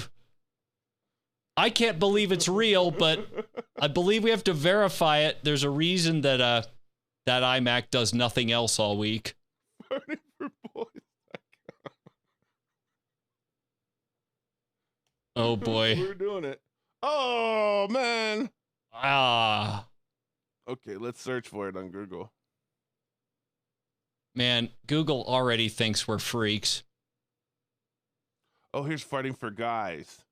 I can't believe it's real, but I believe we have to verify it. There's a reason that that iMac does nothing else all week. Fartingforboys.com. Oh, boy. We're doing it. Oh, man. Ah. Okay, let's search for it on Google. Man, Google already thinks we're freaks. Oh, here's farting for guys.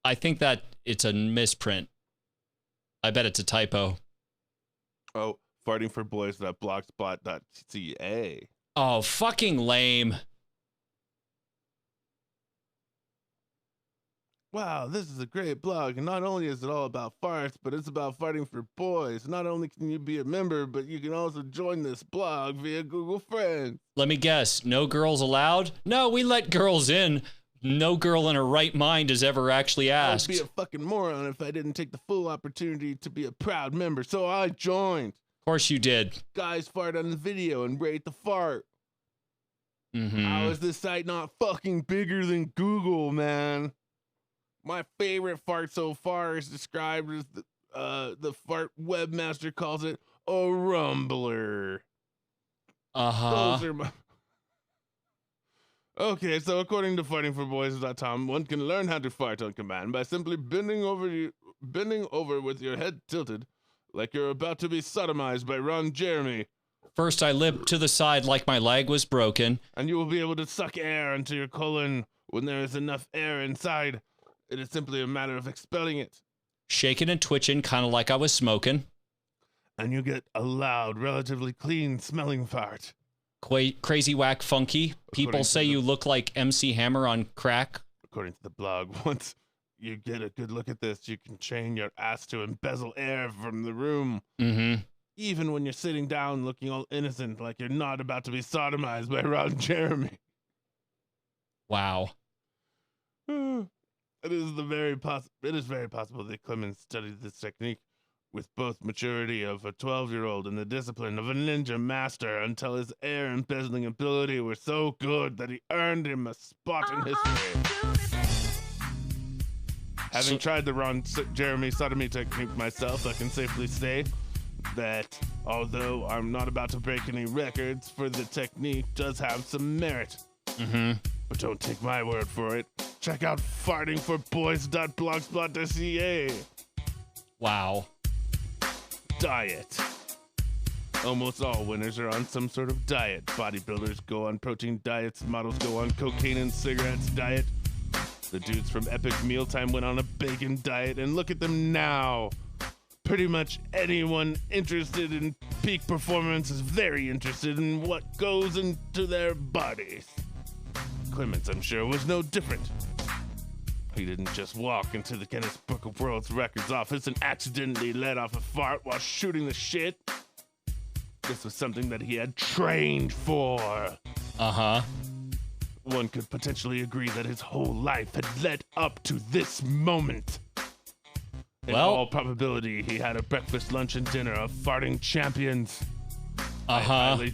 I think that it's a misprint. I bet it's a typo. Oh, fartingforboys.blogspot.ca. Oh, fucking lame. Wow, this is a great blog, and not only is it all about farts, but it's about farting for boys. Not only can you be a member, but you can also join this blog via Google Friends. Let me guess, no girls allowed? No, we let girls in. No girl in her right mind has ever actually asked. I'd be a fucking moron if I didn't take the full opportunity to be a proud member, so I joined. Of course you did. Guys fart on the video and rate the fart. Mm-hmm. How is this site not fucking bigger than Google, man? My favorite fart so far is described as the fart webmaster calls it a rumbler. Uh-huh. Those are my... Okay, so according to fartingforboys.com, one can learn how to fart on command by simply bending over with your head tilted like you're about to be sodomized by Ron Jeremy. First, I limped to the side like my leg was broken. And you will be able to suck air into your colon when there is enough air inside. It is simply a matter of expelling it. Shaking and twitching, kind of like I was smoking. And you get a loud, relatively clean smelling fart. Crazy whack funky. People say you look like MC Hammer on crack. According to the blog, once you get a good look at this, you can train your ass to embezzle air from the room. Mm-hmm. Even when you're sitting down looking all innocent like you're not about to be sodomized by Ron Jeremy. Wow. It is very possible that Clemens studied this technique with both maturity of a 12-year-old and the discipline of a ninja master until his air embezzling ability were so good that he earned him a spot in history. Having tried the Ron Jeremy sodomy technique myself, I can safely say that although I'm not about to break any records for the technique, does have some merit. Mm-hmm. But don't take my word for it. Check out fartingforboys.blogspot.ca. Wow. Diet. Almost all winners are on some sort of diet. Bodybuilders go on protein diets, models go on cocaine and cigarettes diet. The dudes from Epic Mealtime went on a bacon diet, and look at them now. Pretty much anyone interested in peak performance is very interested in what goes into their bodies. Clements, I'm sure, was no different. He didn't just walk into the Guinness Book of World Records office and accidentally let off a fart while shooting the shit. This was something that he had trained for. Uh-huh. One could potentially agree that his whole life had led up to this moment. In all probability, he had a breakfast, lunch, and dinner of farting champions. Uh-huh.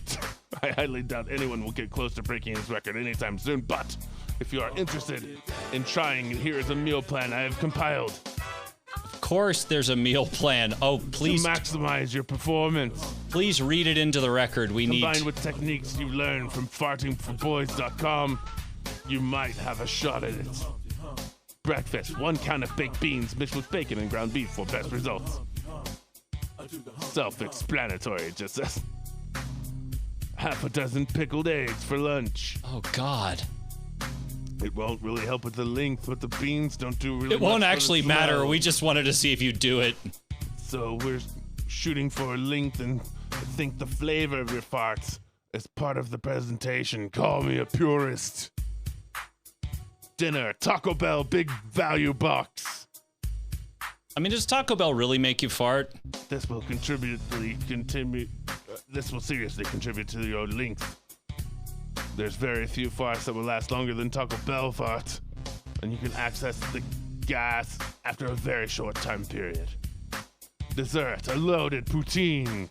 I highly doubt anyone will get close to breaking his record anytime soon, but if you are interested in trying, here is a meal plan I have compiled. Of course there's a meal plan. Oh, please. To maximize your performance. Please read it into the record. Combined with techniques you learned from fartingforboys.com, you might have a shot at it. Breakfast, 1 can of baked beans mixed with bacon and ground beef for best results. Self-explanatory, just says. Half a dozen pickled eggs for lunch. Oh, God. It won't really help with the length, but the beans don't do really It won't actually matter. We just wanted to see if you do it. So we're shooting for length, and I think the flavor of your farts is part of the presentation. Call me a purist. Dinner, Taco Bell big value box. I mean, does Taco Bell really make you fart? This will seriously contribute to your length. There's very few farts that will last longer than Taco Bell farts, and you can access the gas after a very short time period. Dessert, a loaded poutine.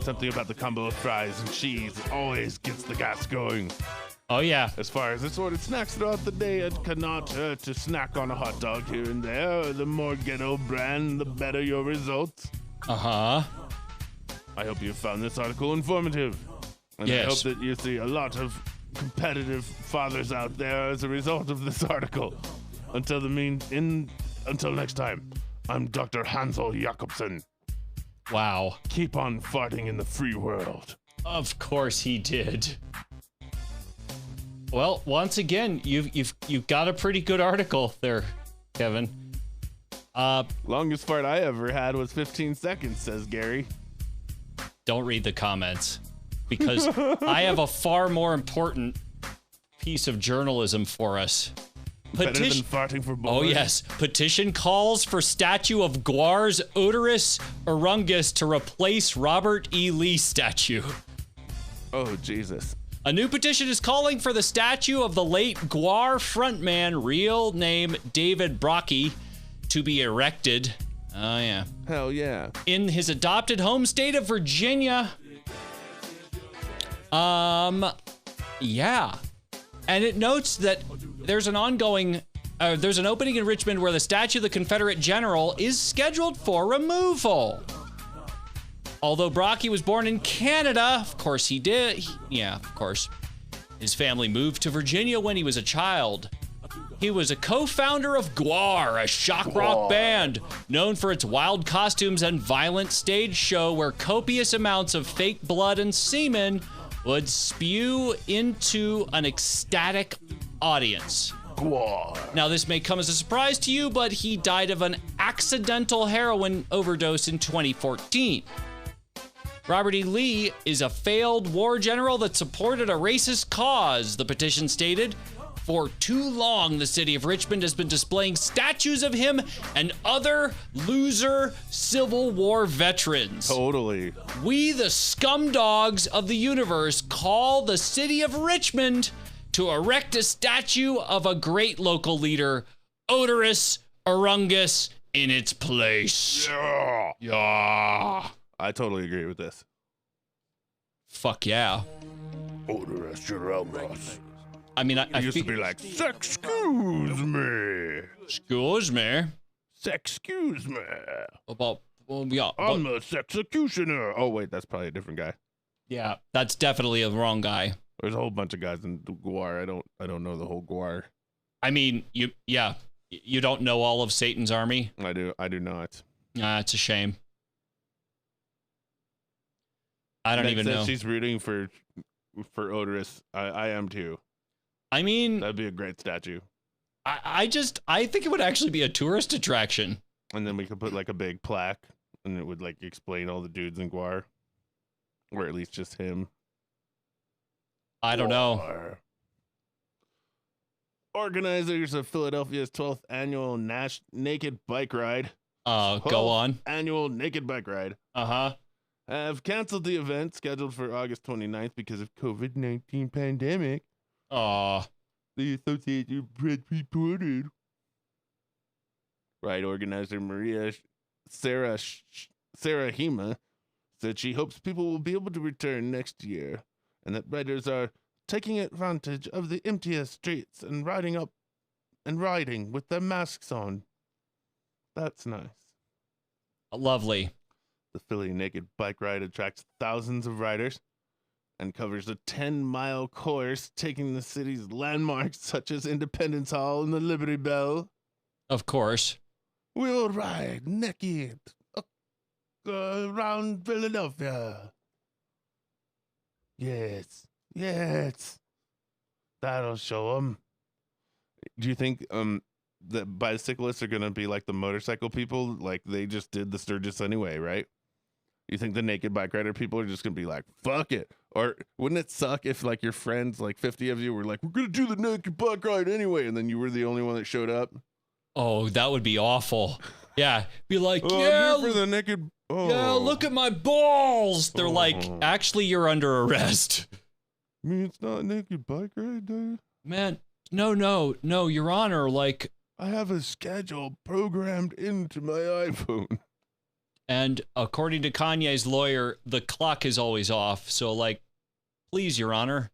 Something about the combo of fries and cheese always gets the gas going. Oh, yeah. As far as assorted snacks throughout the day, it cannot hurt to snack on a hot dog here and there. The more ghetto brand, the better your results. Uh-huh. I hope you found this article informative. And yes. I hope that you see a lot of competitive fathers out there as a result of this article. Until next time, I'm Dr. Hansel Jakobsen. Wow. Keep on farting in the free world. Of course he did. Well, once again, you've got a pretty good article there, Kevin. Longest fart I ever had was 15 seconds, says Gary. Don't read the comments, because I have a far more important piece of journalism for us. Better than farting for boys. Oh, yes. Petition calls for statue of Guar's Odorous Orungus to replace Robert E. Lee statue. Oh, Jesus. A new petition is calling for the statue of the late Guar frontman, real name David Brocky, to be erected. Oh, yeah. Hell yeah. In his adopted home state of Virginia. Yeah. And it notes that there's an opening in Richmond where the statue of the Confederate general is scheduled for removal. Although Brocky was born in Canada, of course he did. Yeah, of course. His family moved to Virginia when he was a child. He was a co-founder of Guar, a shock rock band known for its wild costumes and violent stage show where copious amounts of fake blood and semen would spew into an ecstatic audience. Guar. Now, this may come as a surprise to you, but he died of an accidental heroin overdose in 2014. Robert E. Lee is a failed war general that supported a racist cause, the petition stated. For too long, the city of Richmond has been displaying statues of him and other loser Civil War veterans. Totally. We, the scumdogs of the universe, call the city of Richmond to erect a statue of a great local leader, Odorous Orungus, in its place. Yeah. Yeah. I totally agree with this. Fuck yeah. Odorous Orungus. I mean, I used to be like, excuse me. Excuse me. Excuse me. Yeah. I'm a sexecutioner. Oh, wait, that's probably a different guy. Yeah, that's definitely a wrong guy. There's a whole bunch of guys in Guar. I don't know the whole Guar. I mean, you don't know all of Satan's army? I do not. It's a shame. I don't even know. She's rooting for Odorous. I am too. I mean, that'd be a great statue. I think it would actually be a tourist attraction. And then we could put like a big plaque, and it would like explain all the dudes in Guar, or at least just him. I don't know. Organizers of Philadelphia's 12th annual Naked Bike Ride. Go on. Annual Naked Bike Ride. Uh-huh. Have canceled the event scheduled for August 29th because of COVID-19 pandemic. Aw. The Associated Press reported. Ride organizer Sarah Hema said she hopes people will be able to return next year, and that riders are taking advantage of the emptiest streets and riding with their masks on. That's nice. Lovely. The Philly Naked Bike Ride attracts thousands of riders and covers a 10-mile course, taking the city's landmarks such as Independence Hall and the Liberty Bell. Of course. We'll ride naked around Philadelphia. Yes. That'll show them. Do you think the bicyclists are going to be like the motorcycle people? Like, they just did the Sturgis anyway, right? You think the naked bike rider people are just going to be like, fuck it? Or wouldn't it suck if, like, your friends, like 50 of you were like, we're going to do the naked bike ride anyway, and then you were the only one that showed up? Oh, that would be awful. Yeah. Be like, I'm yeah, here for the naked... Oh. Yeah, look at my balls. They're like, actually, you're under arrest. I mean, it's not a naked bike ride, dude. Man, no, Your Honor, like... I have a schedule programmed into my iPhone. And according to Kanye's lawyer, the clock is always off. So, like, please, Your Honor.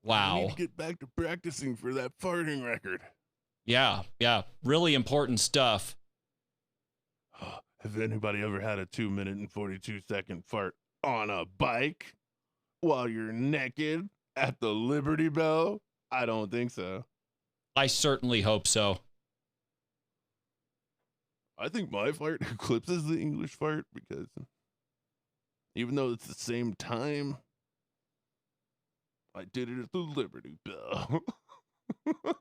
Wow. I need to get back to practicing for that farting record. Yeah. Really important stuff. Have anybody ever had a 2-minute and 42-second fart on a bike while you're naked at the Liberty Bell? I don't think so. I certainly hope so. I think my fart eclipses the English fart because even though it's the same time, I did it at the Liberty Bell.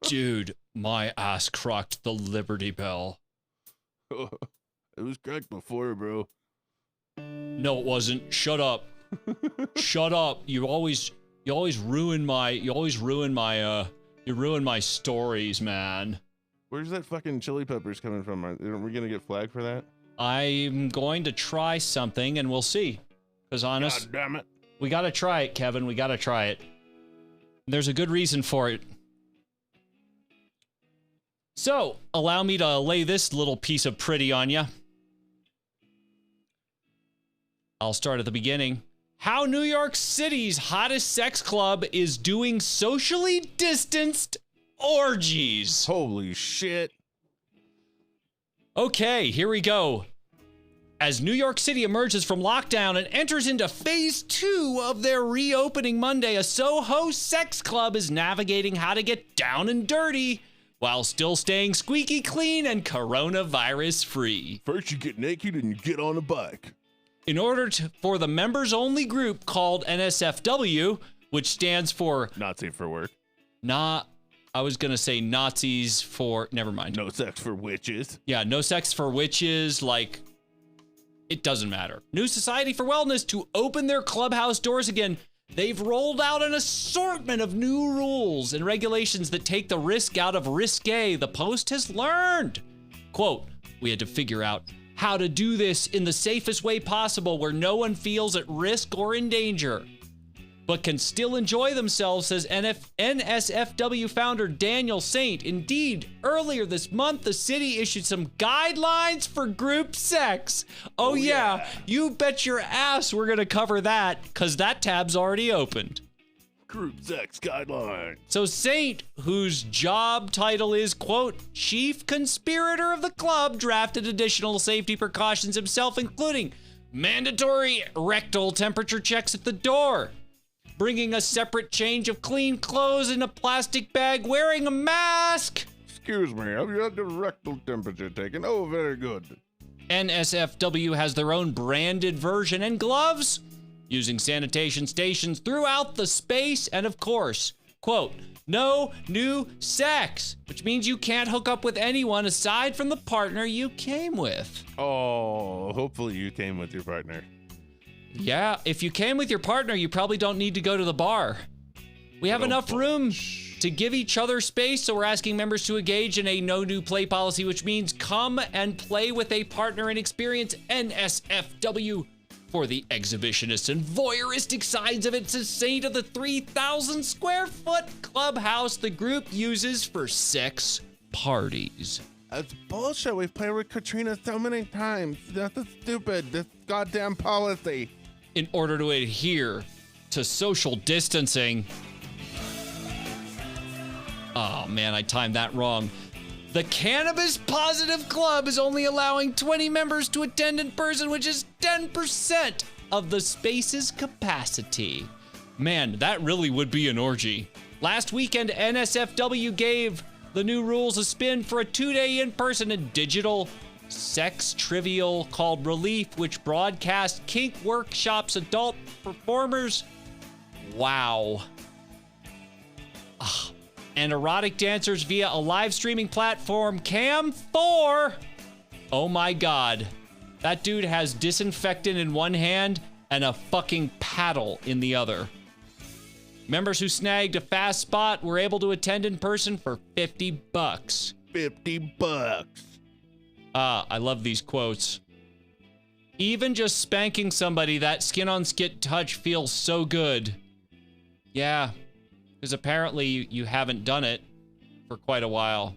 Dude, my ass cracked the Liberty Bell. It was cracked before, bro. No, it wasn't. Shut up. Shut up. You always ruin my stories, man. Where's that fucking chili peppers coming from? Are we gonna get flagged for that? I'm going to try something and we'll see. Because honest, God damn it. We gotta try it, Kevin. We gotta try it. There's a good reason for it. So, allow me to lay this little piece of pretty on you. I'll start at the beginning. How New York City's hottest sex club is doing socially distanced orgies. Holy shit. Okay, here we go. As New York City emerges from lockdown and enters into phase 2 of their reopening Monday, a Soho sex club is navigating how to get down and dirty while still staying squeaky clean and coronavirus free. First you get naked and you get on a bike. In order for the members-only group called NSFW, which stands for... Nazi for work. I was going to say Nazis for... Never mind. No sex for witches. Yeah, no sex for witches, like... It doesn't matter. New Society for Wellness to open their clubhouse doors again. They've rolled out an assortment of new rules and regulations that take the risk out of risque, the Post has learned. Quote, we had to figure out how to do this in the safest way possible where no one feels at risk or in danger, but can still enjoy themselves, says NSFW founder Daniel Saint. Indeed, earlier this month, the city issued some guidelines for group sex. Oh yeah, you bet your ass we're gonna cover that, because that tab's already opened. Group sex guidelines. So Saint, whose job title is, quote, chief conspirator of the club, drafted additional safety precautions himself, including mandatory rectal temperature checks at the door, bringing a separate change of clean clothes in a plastic bag, wearing a mask. Excuse me, have you had the rectal temperature taken? Oh, very good. NSFW has their own branded version and gloves, using sanitation stations throughout the space, and of course, quote, no new sex, which means you can't hook up with anyone aside from the partner you came with. Oh, hopefully you came with your partner. Yeah, if you came with your partner, you probably don't need to go to the bar. We have enough room. to give each other space, so we're asking members to engage in a no new play policy, which means come and play with a partner and experience NSFW for the exhibitionist and voyeuristic sides of it. It's a saint of the 3,000 square foot clubhouse the group uses for sex parties. That's bullshit. We've played with Katrina so many times. That's stupid. This goddamn policy. In order to adhere to social distancing. Oh man, I timed that wrong. The Cannabis Positive Club is only allowing 20 members to attend in person, which is 10% of the space's capacity. Man, that really would be an orgy. Last weekend, NSFW gave the new rules a spin for a 2-day in-person and digital sex trivial called Relief, which broadcast kink workshops, adult performers. Wow. And erotic dancers via a live streaming platform, Cam4. Oh my God. That dude has disinfectant in one hand and a fucking paddle in the other. Members who snagged a fast spot were able to attend in person for $50. $50. I love these quotes. Even just spanking somebody, that skin-on-skin touch feels so good. Yeah, because apparently you haven't done it for quite a while.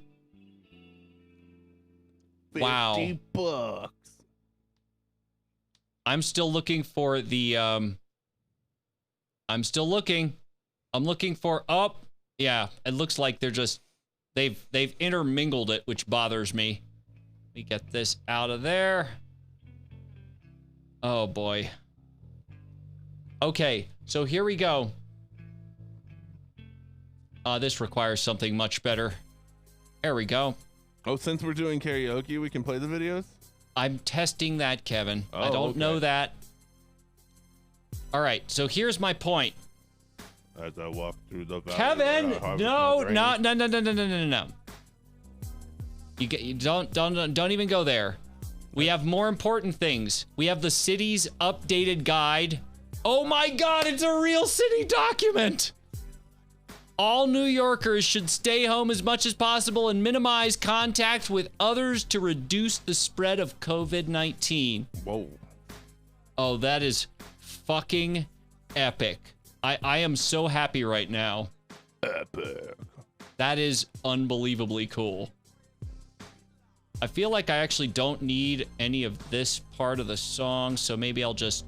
Wow. $50. I'm still looking for the, I'm still looking. I'm looking for, oh, yeah, it looks like they're just, they've intermingled it, which bothers me. Let me get this out of there. Oh boy. Okay, so here we go. This requires something much better. There we go. Oh, since we're doing karaoke, we can play the videos? I'm testing that, Kevin. Oh, I don't okay. know that. All right, so here's my point. As I walk through the valley, Kevin, no. You don't even go there. We have more important things. We have the city's updated guide. Oh my God, it's a real city document. All New Yorkers should stay home as much as possible and minimize contact with others to reduce the spread of COVID-19. Whoa. Oh, that is fucking epic. I am so happy right now. Epic. That is unbelievably cool. I feel like I actually don't need any of this part of the song, so maybe I'll just...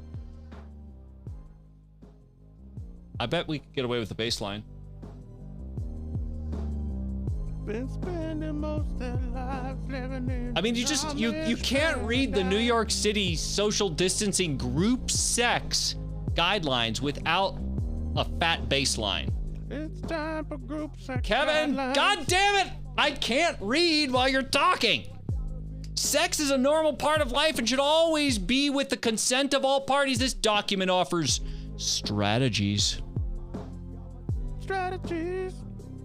I bet we could get away with the bass line. Been spending most of their lives living in I mean, you can't read the New York City social distancing group sex guidelines without a fat bass line. It's time for group sex. Kevin, guidelines. God damn it! I can't read while you're talking. Sex is a normal part of life and should always be with the consent of all parties. This document offers strategies. Strategies.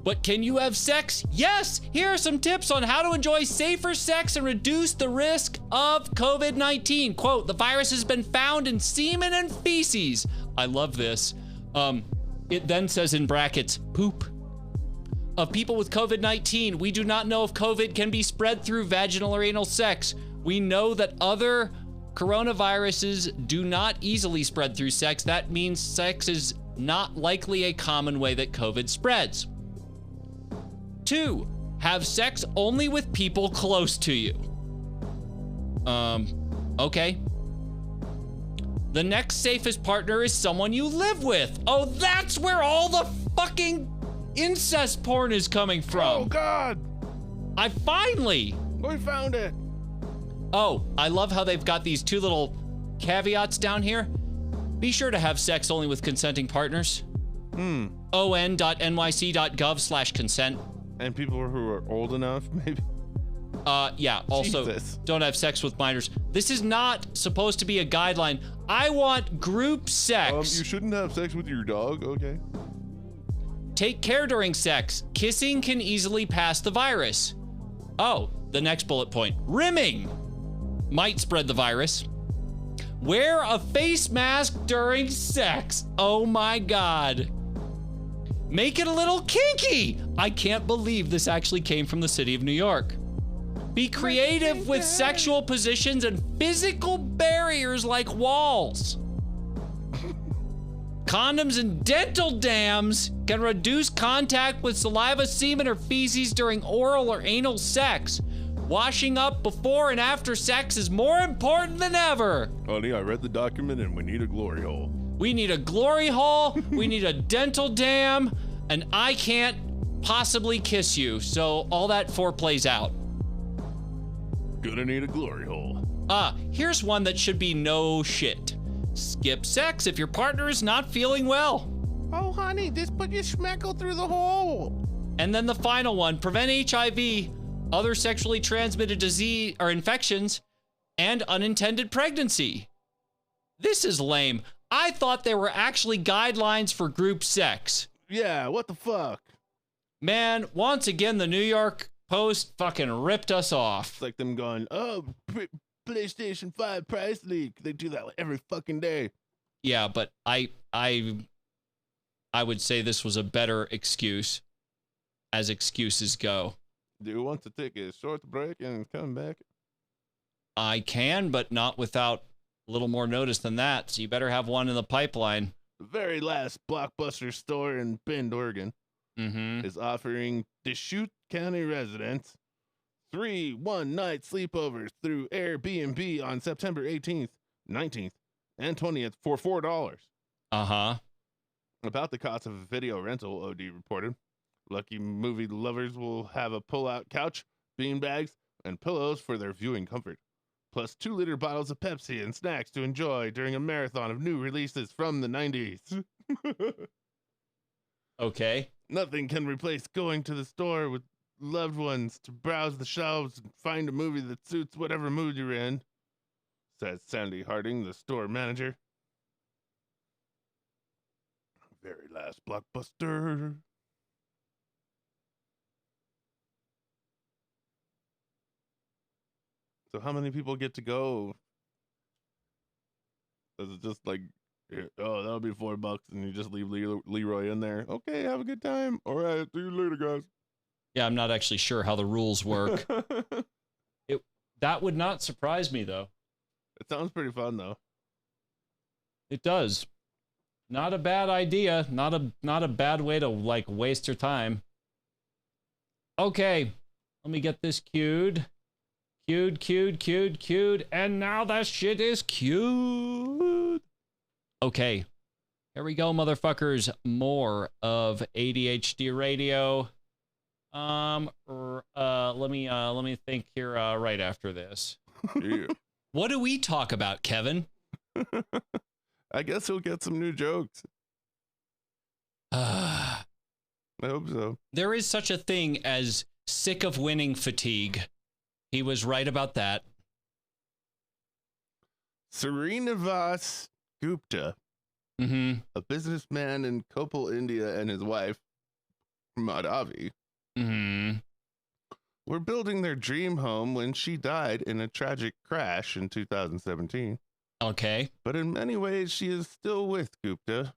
But can you have sex? Yes! Here are some tips on how to enjoy safer sex and reduce the risk of COVID-19. Quote, the virus has been found in semen and feces. I love this. It then says in brackets, poop. Of people with COVID-19, we do not know if COVID can be spread through vaginal or anal sex. We know that other coronaviruses do not easily spread through sex. That means sex is not likely a common way that COVID spreads. 2, have sex only with people close to you. Okay. The next safest partner is someone you live with. Oh, that's where all the fucking incest porn is coming from. Oh, God. We found it. Oh, I love how they've got these 2 little caveats down here. Be sure to have sex only with consenting partners. on.nyc.gov/consent. And people who are old enough, maybe. Yeah, also, Jesus. don't have sex with minors. This is not supposed to be a guideline. I want group sex. You shouldn't have sex with your dog, okay? Take care during sex. Kissing can easily pass the virus. Oh, the next bullet point. Rimming might spread the virus. Wear a face mask during sex. Oh my God. Make it a little kinky. I can't believe this actually came from the city of New York. Be creative with sexual positions and physical barriers like walls. Condoms and dental dams can reduce contact with saliva, semen, or feces during oral or anal sex. Washing up before and after sex is more important than ever. Honey, I read the document and we need a glory hole. We need a glory hole, we need a dental dam, and I can't possibly kiss you, so all that foreplay's out. Gonna need a glory hole. Here's one that should be no shit. Skip sex if your partner is not feeling well. Oh, honey, just put your schmeckle through the hole. And then the final one, prevent HIV, other sexually transmitted disease or infections, and unintended pregnancy. This is lame. I thought there were actually guidelines for group sex. Yeah, what the fuck? Man, once again, the New York Post fucking ripped us off. It's like them going, oh, PlayStation 5 price leak. They do that every fucking day. Yeah, but I would say this was a better excuse, as excuses go. Do you want to take a short break and come back? I can, but not without a little more notice than that. So you better have one in the pipeline. The very last Blockbuster store in Bend, Oregon, is offering Deschutes County residents 3 one-night sleepovers through Airbnb on September 18th, 19th, and 20th for $4. About the cost of a video rental, OD reported. Lucky movie lovers will have a pull-out couch, beanbags, and pillows for their viewing comfort, plus 2-liter bottles of Pepsi and snacks to enjoy during a marathon of new releases from the 90s. Okay. Nothing can replace going to the store with loved ones to browse the shelves and find a movie that suits whatever mood you're in, says Sandy Harding, the store manager. Very last Blockbuster. So how many people get to go? Is it just like, oh, that'll be $4 and you just leave Leroy in there? Okay, have a good time. All right, see you later, guys. Yeah, I'm not actually sure how the rules work. That would not surprise me, though. It sounds pretty fun, though. It does. Not a bad idea. Not a bad way to, like, waste your time. Okay, let me get this queued. Queued. And now that shit is queued. Okay. Here we go, motherfuckers. More of ADHD radio. Let me think here right after this. Yeah. What do we talk about, Kevin? I guess he'll get some new jokes. I hope so. There is such a thing as sick of winning fatigue. He was right about that. Srinivas Gupta, a businessman in Koppal, India, and his wife, Madhavi, were building their dream home when she died in a tragic crash in 2017. Okay. But in many ways, she is still with Gupta.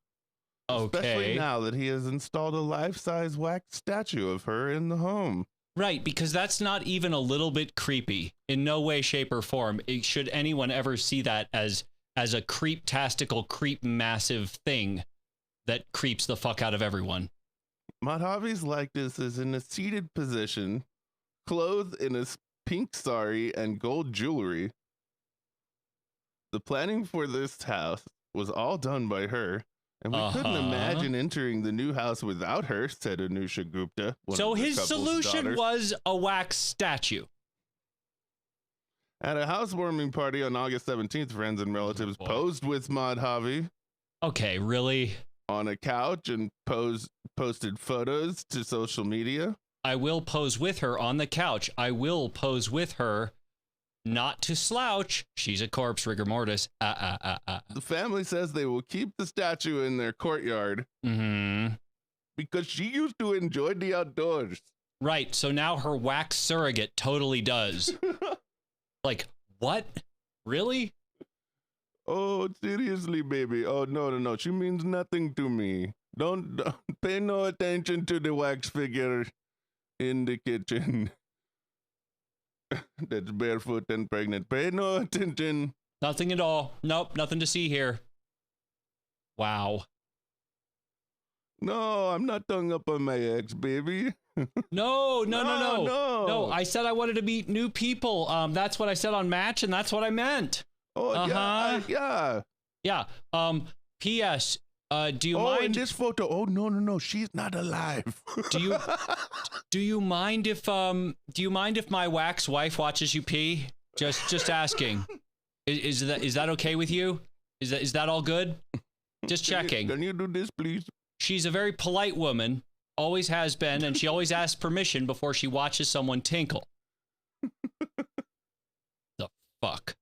Okay. Especially now that he has installed a life-size wax statue of her in the home. Right, because that's not even a little bit creepy. In no way, shape, or form should anyone ever see that as a creep-tastical, creep-massive thing that creeps the fuck out of everyone. Madhavi's likeness is in a seated position, clothed in a pink sari and gold jewelry. The planning for this house was all done by her, and we couldn't imagine entering the new house without her, said Anusha Gupta. So his solution was a wax statue. At a housewarming party on August 17th, friends and relatives posed with Madhavi. Okay, really? On a couch and posted photos to social media. I will pose with her on the couch. I will pose with her. Not to slouch. She's a corpse, rigor mortis. The family says they will keep the statue in their courtyard. Because she used to enjoy the outdoors. Right. So now her wax surrogate totally does. Like, what? Really? Oh, seriously, baby. Oh, no. She means nothing to me. Don't pay no attention to the wax figure in the kitchen. That's barefoot and pregnant. Pay no attention. Nothing at all. Nope, nothing to see here. Wow. No, I'm not hung up on my ex, baby. No. No. I said I wanted to meet new people. That's what I said on Match, and that's what I meant. Oh, yeah. Yeah. P.S. Do you in mind? this photo? Oh, no. She's not alive. Do you mind if my wax wife watches you pee? Just asking. Is that okay with you? Is that all good? Just checking. Can you do this, please? She's a very polite woman, always has been, and she always asks permission before she watches someone tinkle. The fuck?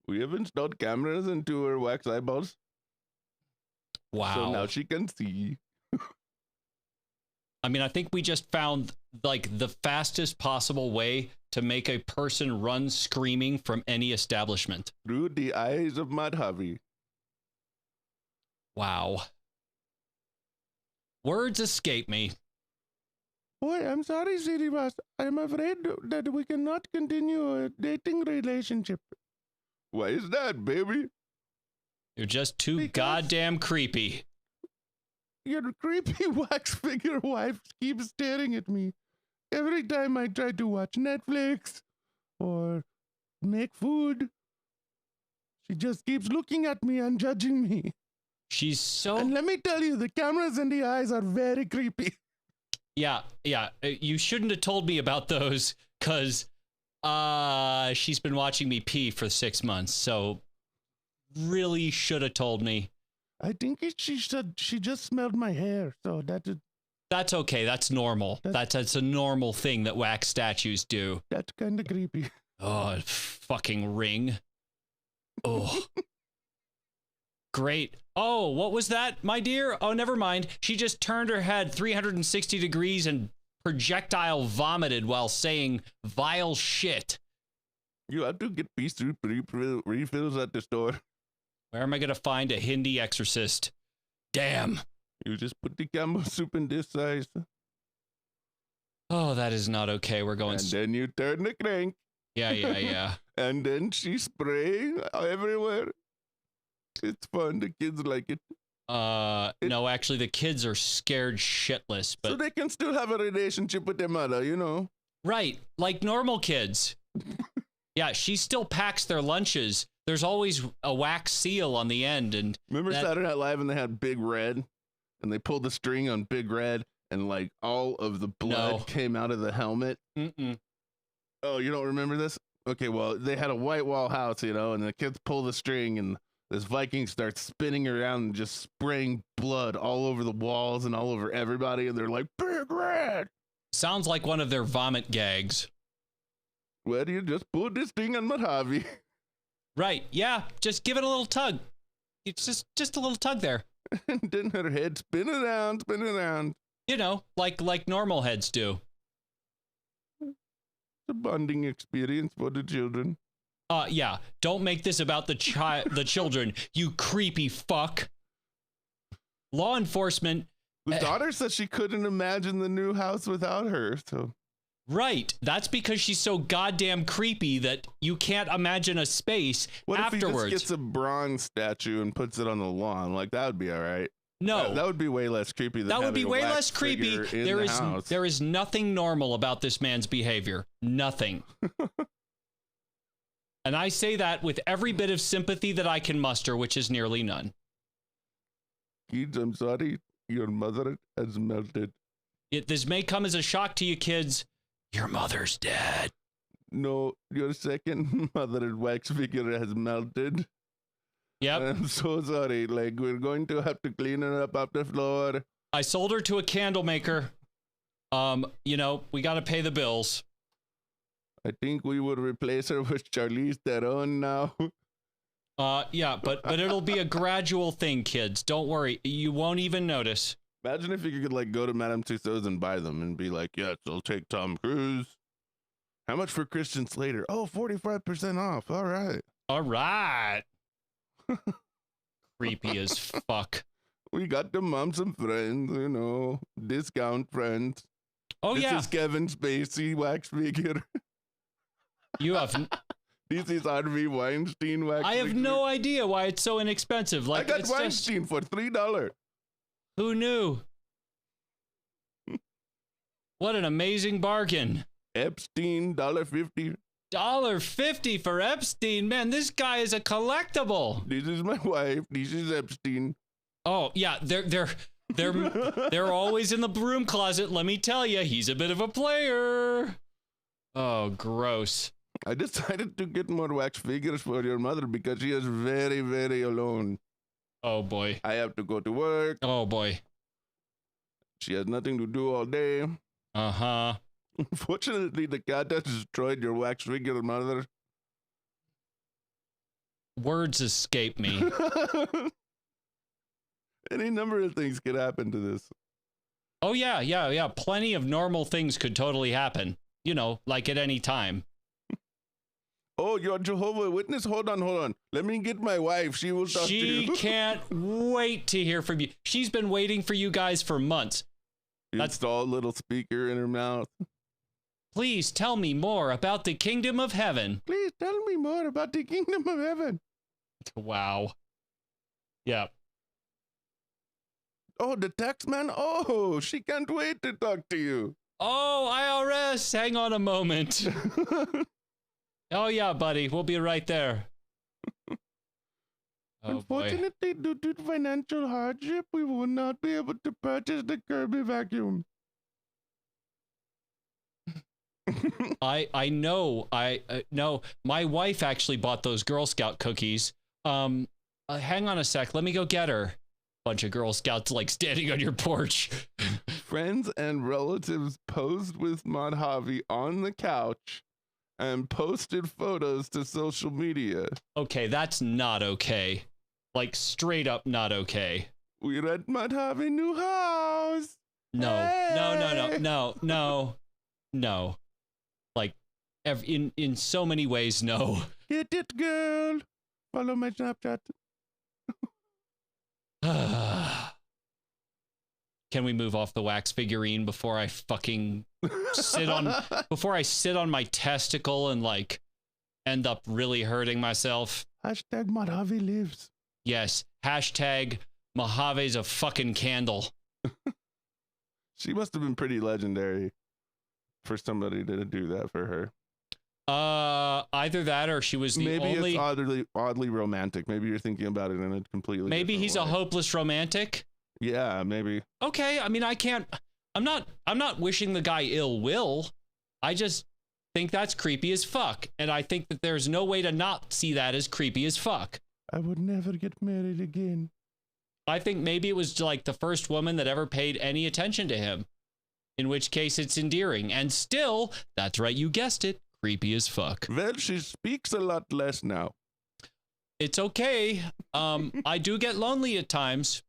We have installed cameras into her wax eyeballs. Wow. So now she can see. I mean, I think we just found like the fastest possible way to make a person run screaming from any establishment. Through the eyes of Madhavi. Wow. Words escape me. Boy, I'm sorry, City Boss. I'm afraid that we cannot continue a dating relationship. Why is that, baby? You're just too goddamn creepy. Your creepy wax figure wife keeps staring at me. Every time I try to watch Netflix or make food, she just keeps looking at me and judging me. She's so... And let me tell you, the cameras in the eyes are very creepy. Yeah. You shouldn't have told me about those, because she's been watching me pee for 6 months, so really should have told me. I think she said she just smelled my hair, so that's okay. That's normal. That's a normal thing that wax statues do. That's kind of creepy. Oh, fucking ring. Oh. Great. Oh, what was that, my dear? Oh, never mind. She just turned her head 360 degrees and projectile vomited while saying vile shit. You have to get pea soup refills at the store. Where am I going to find a Hindi exorcist? Damn. You just put the camel soup in this size. Oh, that is not okay. We're going... And then you turn the crank. Yeah. And then she's spraying everywhere. It's fun. The kids like it. No, actually, the kids are scared shitless. But so they can still have a relationship with their mother, you know? Right. Like normal kids. Yeah, she still packs their lunches. There's always a wax seal on the end. And remember Saturday Night Live and they had Big Red? And they pulled the string on Big Red and like all of the blood came out of the helmet. Mm-mm. Oh, you don't remember this? Okay, well, they had a white wall house, you know, and the kids pull the string and this Viking starts spinning around and just spraying blood all over the walls and all over everybody. And they're like, Big Red. Sounds like one of their vomit gags. Well, you just pull this thing on Madhavi. Right. Yeah. Just give it a little tug. It's just a little tug there. And then her head spin around. You know, like normal heads do. It's a bonding experience for the children. Yeah. Don't make this about the children, you creepy fuck. Law enforcement. The daughter says she couldn't imagine the new house without her, so. Right. That's because she's so goddamn creepy that you can't imagine a space afterwards. What if he just gets a bronze statue and puts it on the lawn? Like, that would be all right. No. That would be way less creepy than that would be way wax less creepy. House. There is nothing normal about this man's behavior. Nothing. And I say that with every bit of sympathy that I can muster, which is nearly none. Kids, I'm sorry. Your mother has melted. This may come as a shock to you kids. Your mother's dead. No, your second mother wax figure has melted. Yep. I'm so sorry. Like, we're going to have to clean her up off the floor. I sold her to a candle maker. You know, we got to pay the bills. I think we would replace her with Charlize Theron now. Yeah, but it'll be a gradual thing, kids. Don't worry. You won't even notice. Imagine if you could like go to Madame Tussauds and buy them and be like, yes, I'll take Tom Cruise. How much for Christian Slater? Oh, 45% off. All right. All right. Creepy as fuck. We got to mom some friends, you know, discount friends. Oh, this yeah. This is Kevin Spacey wax figure. You have... This is Harvey Weinstein wax I have figure. no idea why it's so inexpensive. Like, I got it's Weinstein for $3. Who knew? What an amazing bargain. Epstein, $1.50. $1.50 for Epstein. Man, this guy is a collectible. This is my wife. This is Epstein. Oh, yeah, they're always in the broom closet. Let me tell you, he's a bit of a player. Oh, gross. I decided to get more wax figures for your mother because she is very, very alone. Oh, boy. I have to go to work. Oh, boy. She has nothing to do all day. Uh-huh. Unfortunately, the cat has destroyed your wax figure, mother. Words escape me. Any number of things could happen to this. Oh, yeah. Plenty of normal things could totally happen. You know, like at any time. Oh, you're Jehovah's Witness? Hold on. Let me get my wife. She will talk to you. She can't wait to hear from you. She's been waiting for you guys for months. Install a little speaker in her mouth. Please tell me more about the kingdom of heaven. Please tell me more about the kingdom of heaven. Wow. Yeah. Oh, the tax man? Oh, she can't wait to talk to you. Oh, IRS, hang on a moment. Oh, yeah, buddy, we'll be right there. Oh, unfortunately, due to financial hardship, we will not be able to purchase the Kirby vacuum. I know. No, my wife actually bought those Girl Scout cookies. Hang on a sec. Let me go get her. Bunch of Girl Scouts like standing on your porch. Friends and relatives posed with Mojave on the couch and posted photos to social media. Okay, that's not okay. Like, straight up not okay. We're at Mojave new house. No, Hey! no. Like, in so many ways, no. Get it, girl. Follow my Snapchat. Can we move off the wax figurine before I fucking before I sit on my testicle and like end up really hurting myself? Hashtag Mojave lives. Yes. Hashtag Mojave's a fucking candle. She must have been pretty legendary for somebody to do that for her. Either that or she was the Maybe only... it's oddly romantic. Maybe you're thinking about it in a completely Maybe he's way. a hopeless romantic. Yeah, maybe. Okay, I mean, I'm not wishing the guy ill will. I just think that's creepy as fuck. And I think that there's no way to not see that as creepy as fuck. I would never get married again. I think maybe it was like the first woman that ever paid any attention to him. In which case it's endearing. And still, that's right, you guessed it, creepy as fuck. Well, she speaks a lot less now. It's okay. I do get lonely at times.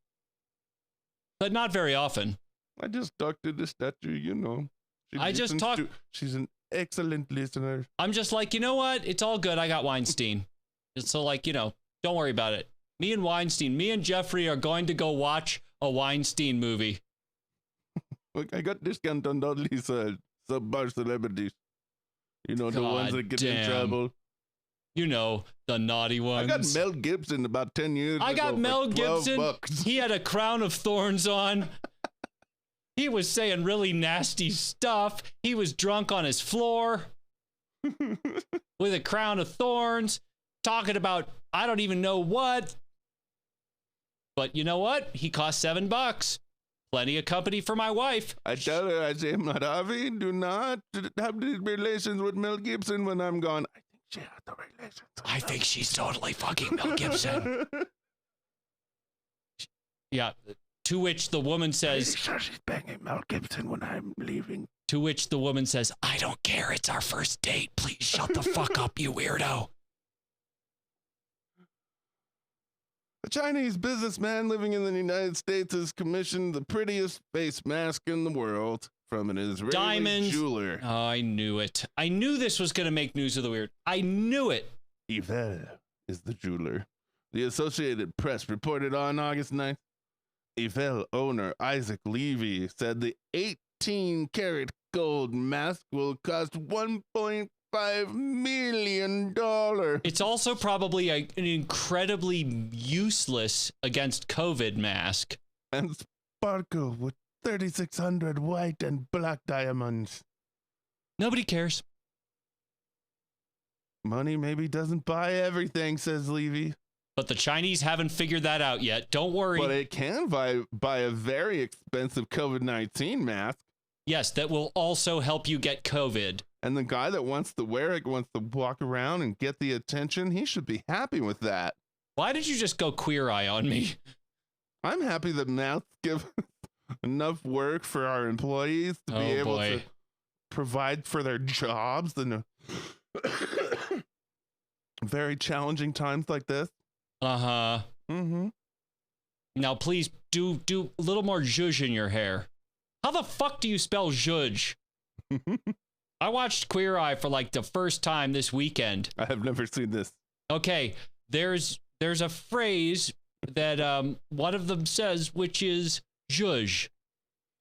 But not very often. I just talked to the statue, you know. She's an excellent listener. I'm just like, you know what? It's all good. I got Weinstein. So like, you know, don't worry about it. Me and Jeffrey are going to go watch a Weinstein movie. Look, I got discount on all these sub-bar celebrities. You know, the ones that get in trouble. You know, the naughty ones. I got Mel Gibson about 10 years ago. I got Mel Gibson. $12. He had a crown of thorns on. He was saying really nasty stuff. He was drunk on his floor with a crown of thorns, talking about I don't even know what. But you know what? He cost $7. Plenty of company for my wife. I tell her, I say, Mojave, do not have these relations with Mel Gibson when I'm gone. I think she had the relations. I think she's totally fucking Mel Gibson. Yeah. To which the woman says, sure she's banging Mel Gibson when I'm leaving. To which the woman says, I don't care. It's our first date. Please shut the fuck up, you weirdo. A Chinese businessman living in the United States has commissioned the prettiest face mask in the world from an Israeli Diamonds. jeweler. Oh, I knew it. I knew this was going to make news of the weird. I knew it. Evil. is the jeweler. The Associated Press reported on August 9th. Eiffel owner Isaac Levy said the 18-karat gold mask will cost $1.5 million. It's also probably an incredibly useless against COVID mask. And sparkle with 3,600 white and black diamonds. Nobody cares. Money maybe doesn't buy everything, says Levy. But the Chinese haven't figured that out yet. Don't worry. But it can buy a very expensive COVID-19 mask. Yes, that will also help you get COVID. And the guy that wants to wear it, wants to walk around and get the attention, he should be happy with that. Why did you just go queer eye on me? I'm happy that masks give enough work for our employees to be able to provide for their jobs in very challenging times like this. Uh-huh. Mm-hmm. Now, please do a little more zhuzh in your hair. How the fuck do you spell zhuzh? I watched Queer Eye for like the first time this weekend. I have never seen this. Okay, there's a phrase that one of them says, which is zhuzh.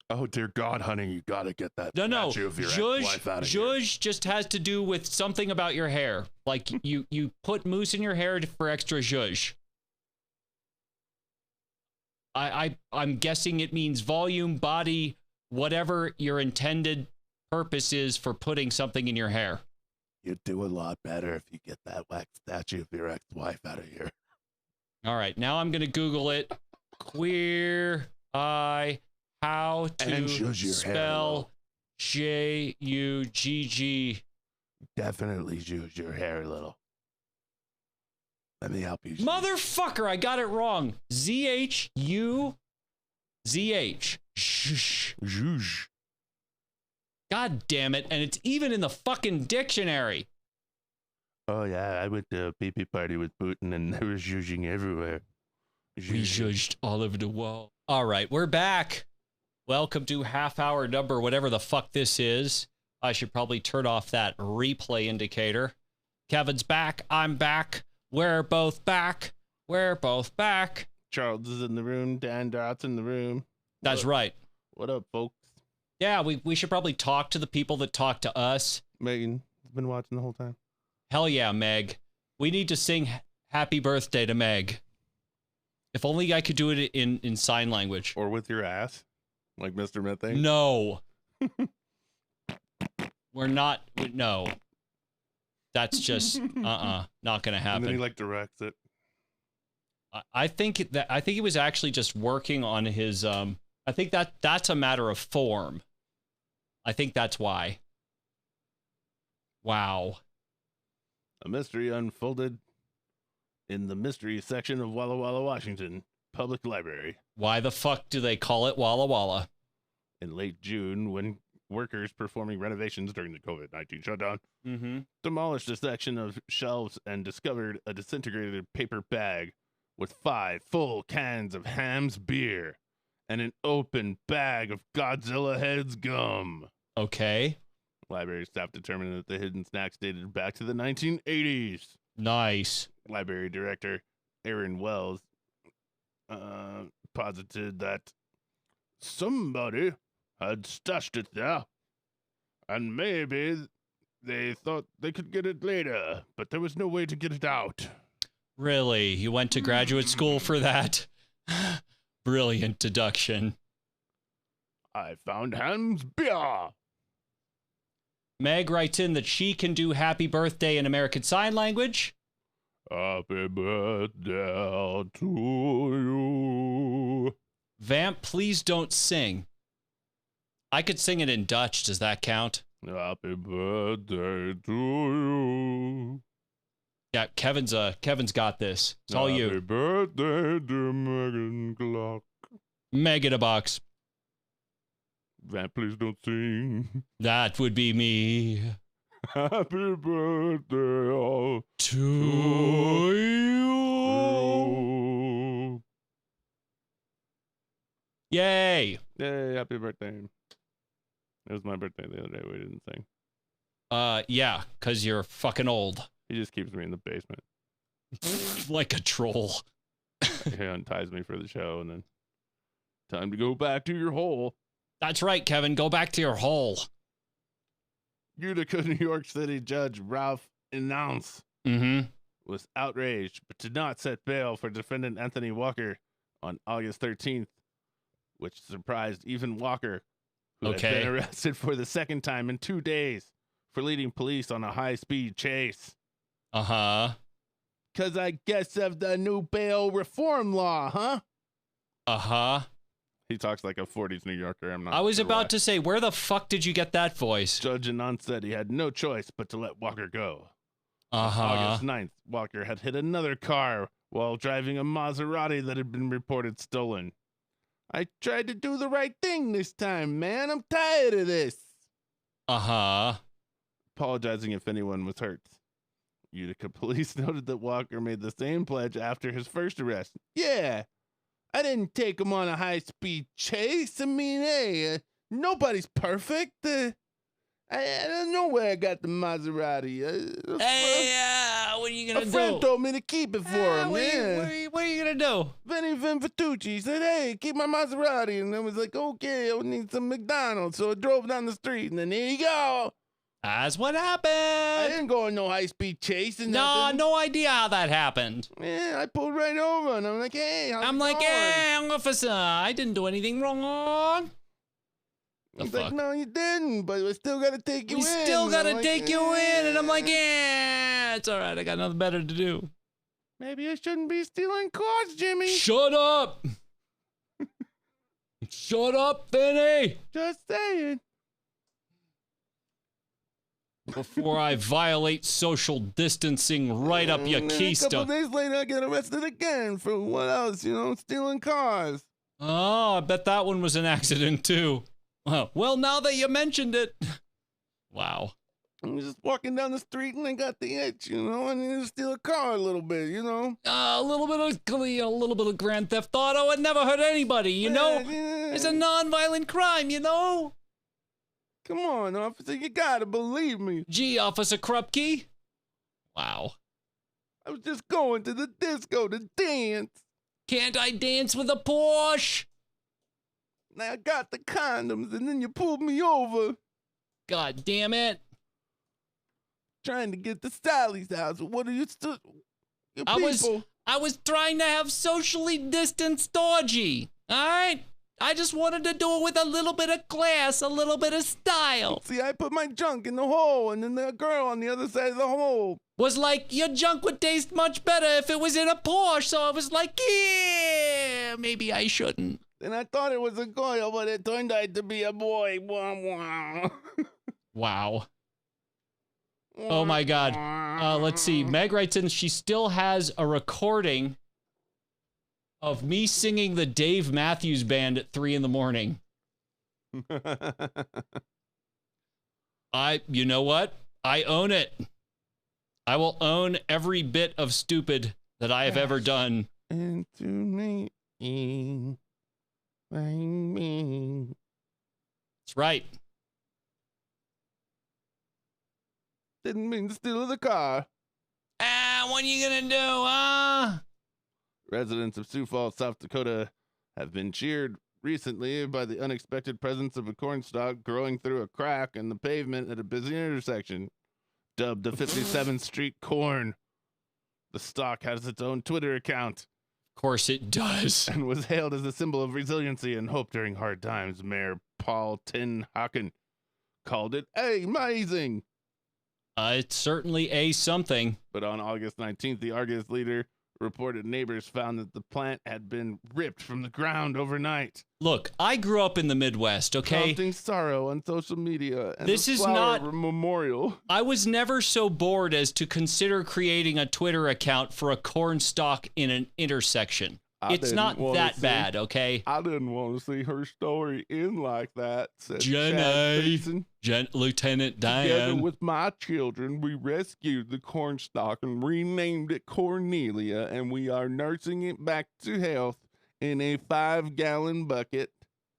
Oh, dear God, honey, you gotta get that statue of your ex-wife out of here. Zhuzh just has to do with something about your hair. Like you put mousse in your hair for extra zhuzh. I'm guessing it means volume, body, whatever your intended purpose is for putting something in your hair. You'd do a lot better if you get that wax statue of your ex-wife out of here. All right, now I'm gonna Google it. Queer Eye. How to spell J-U-G-G. Definitely zhuzh your hair a little. Let me help you. Motherfucker, I got it wrong. Z-H-U-Z-H. Zhuzh. Zhuzh. God damn it. And it's even in the fucking dictionary. Oh, yeah. I went to a pee-pee party with Putin and they were zhuzhing everywhere. We zhuzhed all over the wall. All right, we're back. Welcome to half hour number, whatever the fuck this is. I should probably turn off that replay indicator. Kevin's back. I'm back. We're both back. We're both back. Charles is in the room. Dan Dot's in the room. That's right. What up, folks? Yeah, we should probably talk to the people that talk to us. Megan has been watching the whole time. Hell yeah, Meg. We need to sing happy birthday to Meg. If only I could do it in sign language. Or with your ass. Like Mr. Methane? No. We're not. No. That's just, not going to happen. And then he like directs it. I think he was actually just working on his, I think that's a matter of form. I think that's why. Wow. A mystery unfolded in the mystery section of Walla Walla, Washington Public Library. Why the fuck do they call it Walla Walla? In late June, when workers performing renovations during the COVID-19 shutdown demolished a section of shelves and discovered a disintegrated paper bag with 5 full cans of Ham's beer and an open bag of Godzilla Heads gum. Okay. Library staff determined that the hidden snacks dated back to the 1980s. Nice. Library director Aaron Wells posited that somebody had stashed it there, and maybe they thought they could get it later, but there was no way to get it out. Really? You went to graduate school for that? Brilliant deduction. I found Ham's beer. Meg writes in that she can do happy birthday in American Sign Language. Happy birthday to you. Vamp, please don't sing. I could sing it in Dutch. Does that count? Happy birthday to you. Yeah, Kevin's got this. It's all you. Happy birthday, dear Megan Clark. Meg in a box. Vamp, please don't sing. That would be me. Happy birthday to you. Yay. Yay, happy birthday. It was my birthday the other day. We didn't sing. Yeah, because you're fucking old. He just keeps me in the basement. Like a troll. He unties me for the show, and then time to go back to your hole. That's right, Kevin. Go back to your hole. Utica, New York City Judge Ralph Announce was outraged, but did not set bail for defendant Anthony Walker on August 13th, which surprised even Walker, who had been arrested for the second time in 2 days for leading police on a high-speed chase. Uh-huh. Because I guess of the new bail reform law, huh? Uh-huh. He talks like a 40s New Yorker. I was about to say, where the fuck did you get that voice? Judge Anand said he had no choice but to let Walker go. Uh-huh. August 9th, Walker had hit another car while driving a Maserati that had been reported stolen. I tried to do the right thing this time, man. I'm tired of this. Uh-huh. Apologizing if anyone was hurt. Utica police noted that Walker made the same pledge after his first arrest. Yeah. I didn't take him on a high-speed chase. I mean, hey, nobody's perfect. I don't know where I got the Maserati. What are you going to do? A friend told me to keep it for him, man. What are you going to do? Vinny Vinfatucci said, hey, keep my Maserati. And I was like, okay, I need some McDonald's. So I drove down the street, and then here you go. That's what happened. I didn't go on no high-speed chase. No idea how that happened. Yeah, I pulled right over, and I'm like, hey, how's it going? Hey, officer, I didn't do anything wrong. He's like, no, you didn't, but we still got to take you in. We still got to take you in. And I'm like, yeah, it's all right. I got nothing better to do. Maybe I shouldn't be stealing cars, Jimmy. Shut up. Shut up, Vinny. Just saying. Before I violate social distancing right up your keister. A couple days later, I get arrested again for what else, stealing cars. Oh, I bet that one was an accident, too. Well, now that you mentioned it. Wow. I'm just walking down the street and I got the itch, I need to steal a car a little bit, A little bit of Grand Theft Auto. It never hurt anybody, It's a non-violent crime, Come on, officer, you gotta believe me. Gee, Officer Krupke. Wow. I was just going to the disco to dance. Can't I dance with a Porsche? Now I got the condoms and then you pulled me over. God damn it. Trying to get to Sally's house. What are you still? I was trying to have socially distanced orgy. All right? I just wanted to do it with a little bit of class, a little bit of style. See, I put my junk in the hole, and then the girl on the other side of the hole was like, your junk would taste much better if it was in a Porsche. So I was like, yeah, maybe I shouldn't. And I thought it was a girl, but it turned out to be a boy. Wow. Oh, my God. Let's see. Meg writes in she still has a recording of me singing the Dave Matthews Band at 3 a.m. You know what? I own it. I will own every bit of stupid that I have ever done. Into me. That's right. Didn't mean to steal the car. What are you gonna do, Residents of Sioux Falls, South Dakota, have been cheered recently by the unexpected presence of a corn stalk growing through a crack in the pavement at a busy intersection. Dubbed the 57th Street Corn, the stalk has its own Twitter account. Of course it does. And was hailed as a symbol of resiliency and hope during hard times. Mayor Paul Tinhaken called it amazing. It's certainly something. But on August 19th, the Argus leader reported neighbors found that the plant had been ripped from the ground overnight. Look, I grew up in the Midwest, okay? Prompting sorrow on social media. And this is not a memorial. I was never so bored as to consider creating a Twitter account for a corn stalk in an intersection. It's not that bad, okay? I didn't want to see her story end like that, said Jenny. Lieutenant Diane. Together with my children, we rescued the corn stalk and renamed it Cornelia, and we are nursing it back to health in a 5-gallon bucket.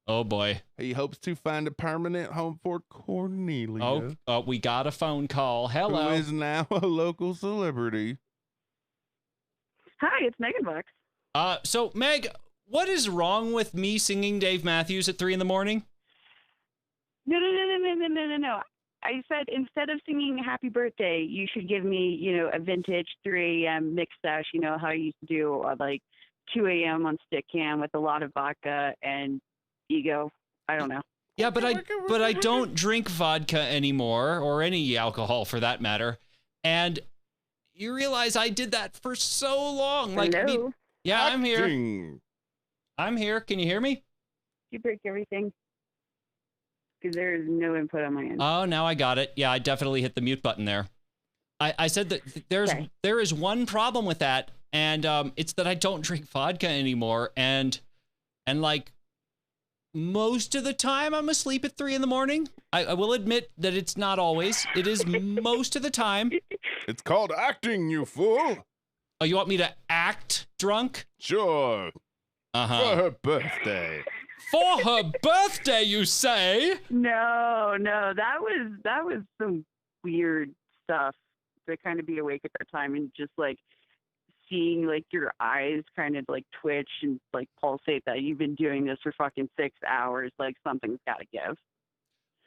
Oh, boy. He hopes to find a permanent home for Cornelia. Oh, we got a phone call. Hello. Who is now a local celebrity. Hi, it's Megan Bucks. So Meg, what is wrong with me singing Dave Matthews at 3 a.m? No. I said instead of singing Happy Birthday, you should give me, a vintage 3 a.m. mix sesh, how you used to do like 2 a.m. on stick cam with a lot of vodka and ego. I don't know. Yeah, but I don't drink vodka anymore, or any alcohol for that matter. And you realize I did that for so long. Like, Hello? Yeah, I'm here. Acting. I'm here. Can you hear me? You break everything? Because there is no input on my end. Oh, now I got it. Yeah, I definitely hit the mute button there. I said that there is one problem with that, and it's that I don't drink vodka anymore, and like most of the time I'm asleep at 3 a.m. I will admit that it's not always. It is most of the time. It's called acting, you fool. Oh, you want me to act drunk? Sure. Uh-huh. For her birthday. For her birthday, you say? No, that was some weird stuff to kind of be awake at that time and just like seeing like your eyes kind of like twitch and like pulsate that you've been doing this for fucking 6 hours. Like something's got to give.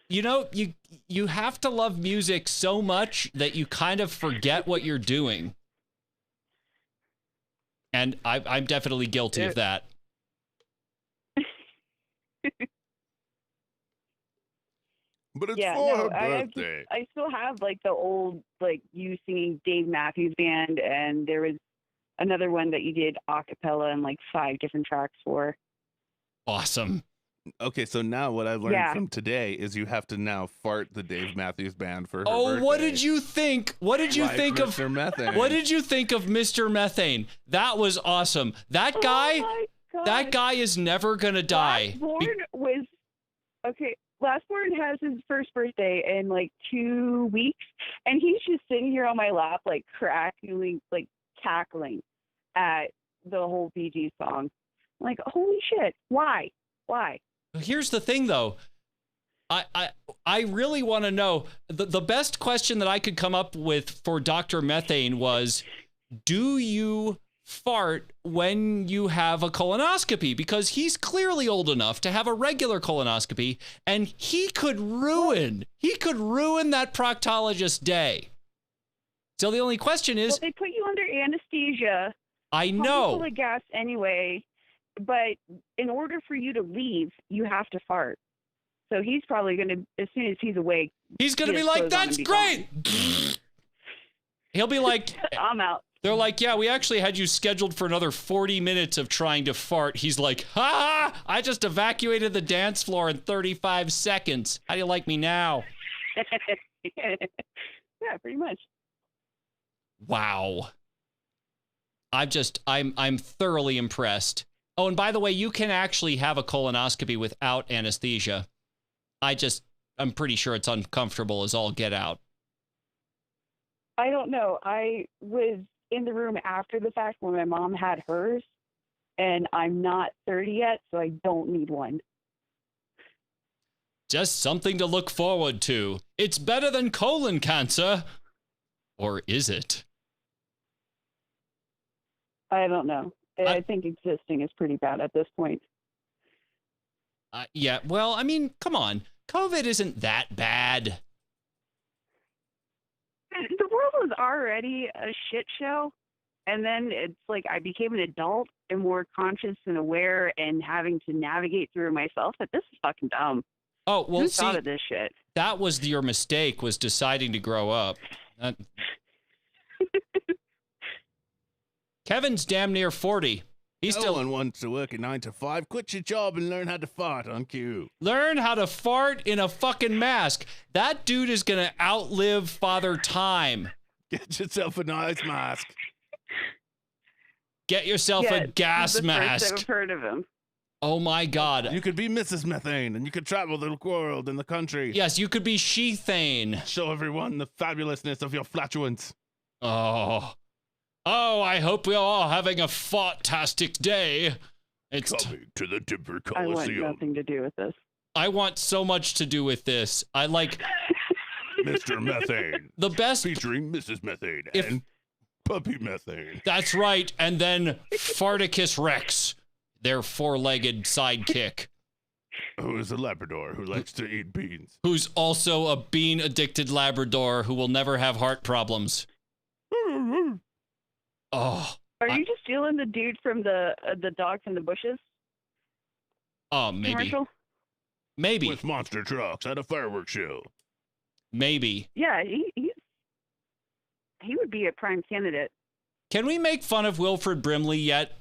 You have to love music so much that you kind of forget what you're doing. And I'm definitely guilty of that. But it's for her birthday. I still have like the old like you singing Dave Matthews Band, and there was another one that you did a cappella and like 5 different tracks for. Awesome. Okay, so now what I've learned from today is you have to now fart the Dave Matthews Band for her birthday. What did you think? What did you think of Mr. Methane? What did you think of Mr. Methane? That was awesome. That guy, is never gonna die. Lastborn has his first birthday in like 2 weeks, and he's just sitting here on my lap, like cackling at the whole BG song. I'm like, holy shit! Why? Here's the thing, though. I really want to know. The best question that I could come up with for Dr. Methane was, do you fart when you have a colonoscopy? Because he's clearly old enough to have a regular colonoscopy, and he could ruin that proctologist's day. So the only question is, well, they put you under anesthesia. I know. Full of gas anyway, but in order for you to leave, you have to fart. So he's probably going to, as soon as he's awake, he's going to be like, "That's great." He'll be like, "I'm out." They're like, "Yeah, we actually had you scheduled for another 40 minutes of trying to fart." He's like, "Ha! I just evacuated the dance floor in 35 seconds. How do you like me now?" Yeah, pretty much. Wow. I'm thoroughly impressed. Oh, and by the way, you can actually have a colonoscopy without anesthesia. I'm pretty sure it's uncomfortable as all get out. I don't know. I was in the room after the fact when my mom had hers, and I'm not 30 yet, so I don't need one. Just something to look forward to. It's better than colon cancer. Or is it? I don't know. I think existing is pretty bad at this point. Yeah, well, I mean, come on. COVID isn't that bad. The world was already a shit show, and then it's like I became an adult and more conscious and aware and having to navigate through it myself. That this is fucking dumb. Oh, well, Who thought of this shit? That was your mistake, was deciding to grow up. Kevin's damn near 40. No one wants to work a 9 to 5. Quit your job and learn how to fart on cue. Learn how to fart in a fucking mask. That dude is going to outlive Father Time. Get yourself an ice mask. Get yourself a gas mask. I've heard of him. Oh my God. You could be Mrs. Methane and you could travel the world and the country. Yes, you could be She-Thane. Show everyone the fabulousness of your flatulence. Oh, I hope we're all having a fartastic day. It's coming to the Dimper Coliseum. I want nothing to do with this. I want so much to do with this. I like Mr. Methane. The best featuring Mrs. Methane. puppy methane. That's right. And then Farticus Rex, their four-legged sidekick. Who is a Labrador who likes to eat beans. Who's also a bean-addicted Labrador who will never have heart problems. Oh. Are you just stealing the dude from the dog from the bushes? Oh, maybe. Commercial? Maybe. With monster trucks at a fireworks show. Maybe. Yeah, he would be a prime candidate. Can we make fun of Wilford Brimley yet?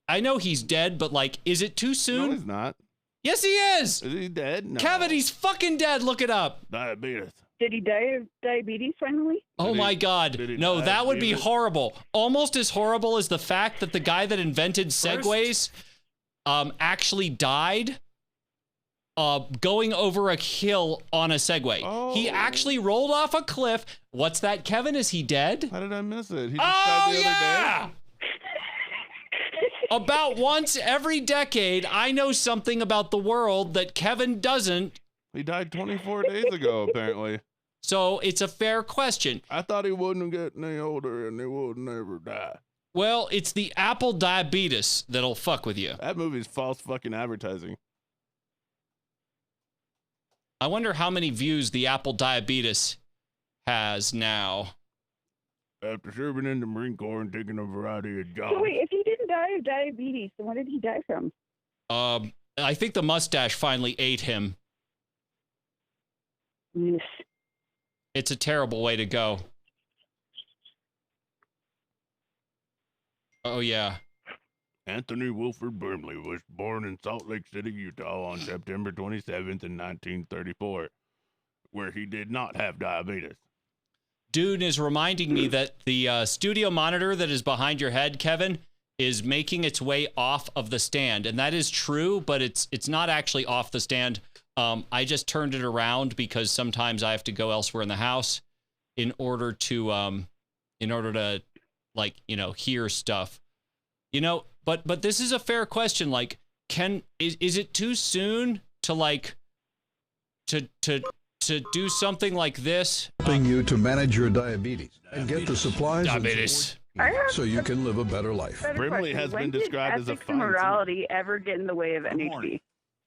I know he's dead, but like, is it too soon? No, he's not. Yes, he is. Is he dead? No. Kevin, he's fucking dead. Look it up. Diabetes. Did he die of diabetes finally? Oh my God. No, that would be horrible. Almost as horrible as the fact that the guy that invented Segways actually died going over a hill on a Segway. Oh. He actually rolled off a cliff. What's that, Kevin? Is he dead? How did I miss it? He just died the other day? About once every decade, I know something about the world that Kevin doesn't. He died 24 days ago, apparently. So it's a fair question. I thought he wouldn't get any older and he would never die. Well, it's the Apple diabetes that'll fuck with you. That movie's false fucking advertising. I wonder how many views the Apple diabetes has now. After serving in the Marine Corps and taking a variety of jobs. So wait, if he didn't die of diabetes, then what did he die from? I think the mustache finally ate him. Yes. It's a terrible way to go. Oh, yeah. Anthony Wilford Brimley was born in Salt Lake City, Utah on September 27th in 1934, where he did not have diabetes. Dune is reminding me that the studio monitor that is behind your head, Kevin, is making its way off of the stand. And that is true, but it's not actually off the stand. I just turned it around because sometimes I have to go elsewhere in the house in order to like, you know, hear stuff. You know, but this is a fair question. Like, is it too soon to like to do something like this? Helping you to manage your diabetes and get the supplies Diabetes. so you can live a better life. Brimley has been described as a ethics fine and morality ever get in the way of NHB?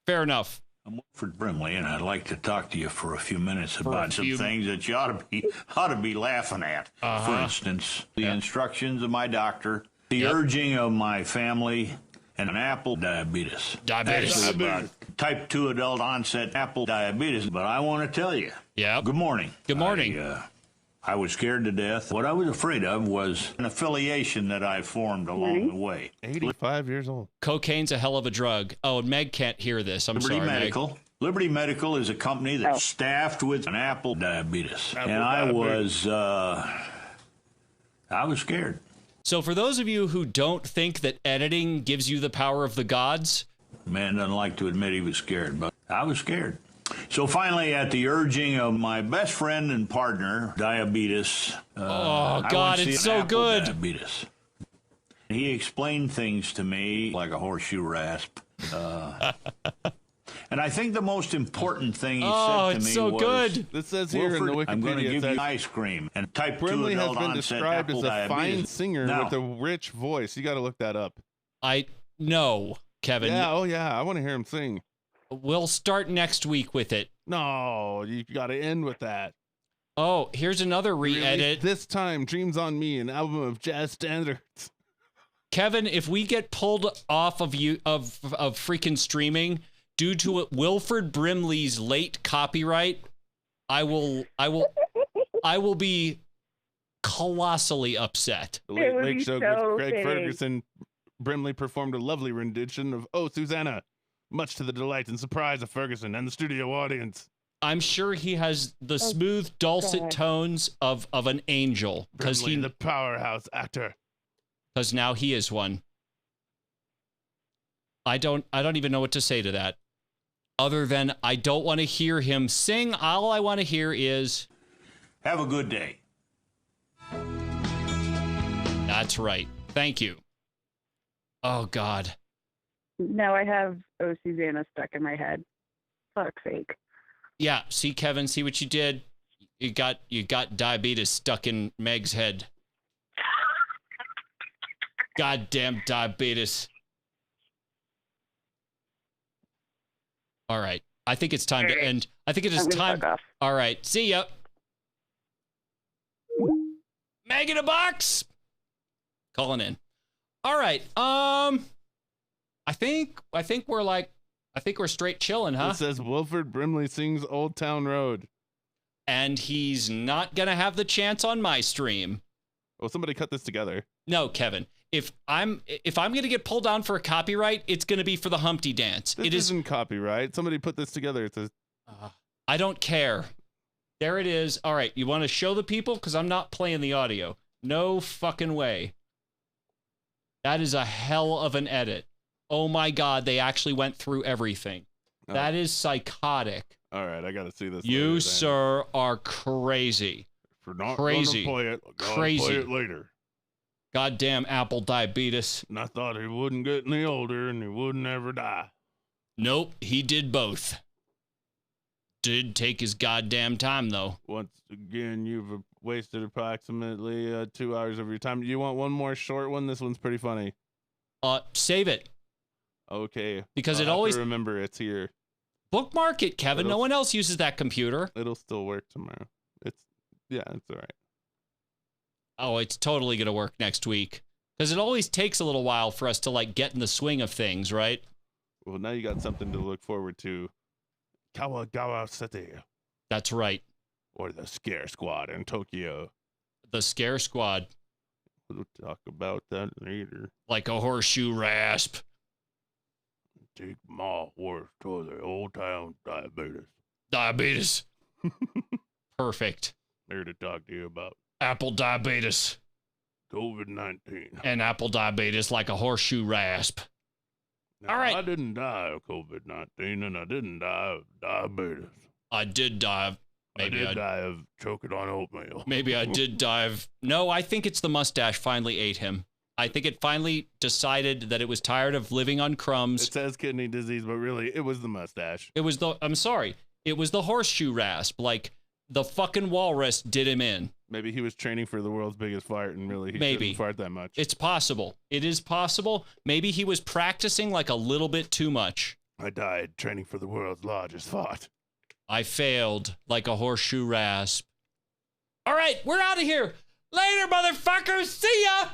Fair enough. I'm Wilford Brimley, and I'd like to talk to you for a few minutes about some things that you ought to be laughing at. For instance, the instructions of my doctor, the urging of my family, and an Apple diabetes. Diabetes. Actually, about type 2 adult onset Apple diabetes. But I want to tell you. Yeah. Good morning. Good morning. I was scared to death. What I was afraid of was an affiliation that I formed along the way. 85 years old. Cocaine's a hell of a drug. Oh, and Meg can't hear this. I'm Liberty sorry, Medical. Meg. Liberty Medical is a company that's staffed with an Apple diabetes. Apple and diabetes. I was scared. So for those of you who don't think that editing gives you the power of the gods, Man doesn't like to admit he was scared, but I was scared. So finally, at the urging of my best friend and partner, diabetes. oh I God, went to see it's an so Apple good. Diabetes. He explained things to me like a horseshoe rasp. And I think the most important thing he Oh, said to it's me so was, good. This says here in the Wilford, I'm going to Wikipedia, it give you says, ice cream and type 2 Brimley has adult been onset described Apple as a fine diabetes. singer Now, with a rich voice. You got to look that up. I know, Kevin. Yeah, oh yeah, I want to hear him sing. We'll start next week with it. No, you got to end with that. Oh, here's another re-edit. This time, Dreams on Me, an album of jazz standards. Kevin, if we get pulled off of freaking streaming due to Wilford Brimley's late copyright, I will be colossally upset. The It Late would Late be Show so with Craig fitting. Ferguson. Brimley performed a lovely rendition of Oh, Susanna, much to the delight and surprise of Ferguson and the studio audience. I'm sure he has the smooth, dulcet God. tones of an angel because Brimley, the powerhouse actor. now he is one. I don't even know what to say to that. Other than I don't want to hear him sing. All I want to hear is, have a good day. that's right. Thank you. Oh, God. Now I have Oh Susanna stuck in my head. Fuck's sake. Yeah. See, Kevin, see what you did? You got diabetes stuck in Meg's head. Goddamn diabetes. All right. I think it's time to end. I think it is time. All right. See ya. Meg in a box. Calling in. All right. I think we're straight chilling, huh? It says Wilford Brimley sings Old Town Road. And he's not going to have the chance on my stream. Well, somebody cut this together. No, Kevin. If I'm going to get pulled down for a copyright, it's going to be for the Humpty Dance. This isn't copyright. Somebody put this together. It says I don't care. There it is. All right, you want to show the people? Because I'm not playing the audio. No fucking way. That is a hell of an edit. Oh my God, they actually went through everything. Oh. That is psychotic. All right, I got to see this. You, sir, are crazy. For not crazy. Play it, crazy. Play it later. Goddamn Apple diabetes. And I thought he wouldn't get any older and he wouldn't ever die. Nope, he did both. Did take his goddamn time, though. Once again, you've wasted approximately 2 hours of your time. Do you want one more short one? This one's pretty funny. Save it. Okay. Because it always... remember, it's here. Bookmark it, Kevin. No one else uses that computer. It'll still work tomorrow. It's all right. Oh, it's totally going to work next week. Because it always takes a little while for us to, like, get in the swing of things, right? Well, now you got something to look forward to. Kawagawa City. That's right. Or the Scare Squad in Tokyo. The Scare Squad. We'll talk about that later. Like a horseshoe rasp. Take my horse to the old town diabetes. Diabetes. Perfect. Here to talk to you about Apple diabetes. COVID-19. And Apple diabetes like a horseshoe rasp. Now, all right. I didn't die of COVID-19 and I didn't die of diabetes. I did die of... Maybe I did die of choking on oatmeal. Maybe I did die of... No, I think it's the mustache finally ate him. I think it finally decided that it was tired of living on crumbs. It says kidney disease, but really, it was the mustache. It was the... I'm sorry. It was the horseshoe rasp. Like, the fucking walrus did him in. Maybe he was training for the world's biggest fart, and really, he shouldn't fart that much. It's possible. It is possible. Maybe he was practicing like a little bit too much. I died training for the world's largest fart. I failed like a horseshoe rasp. All right, we're out of here. Later, motherfuckers. See ya.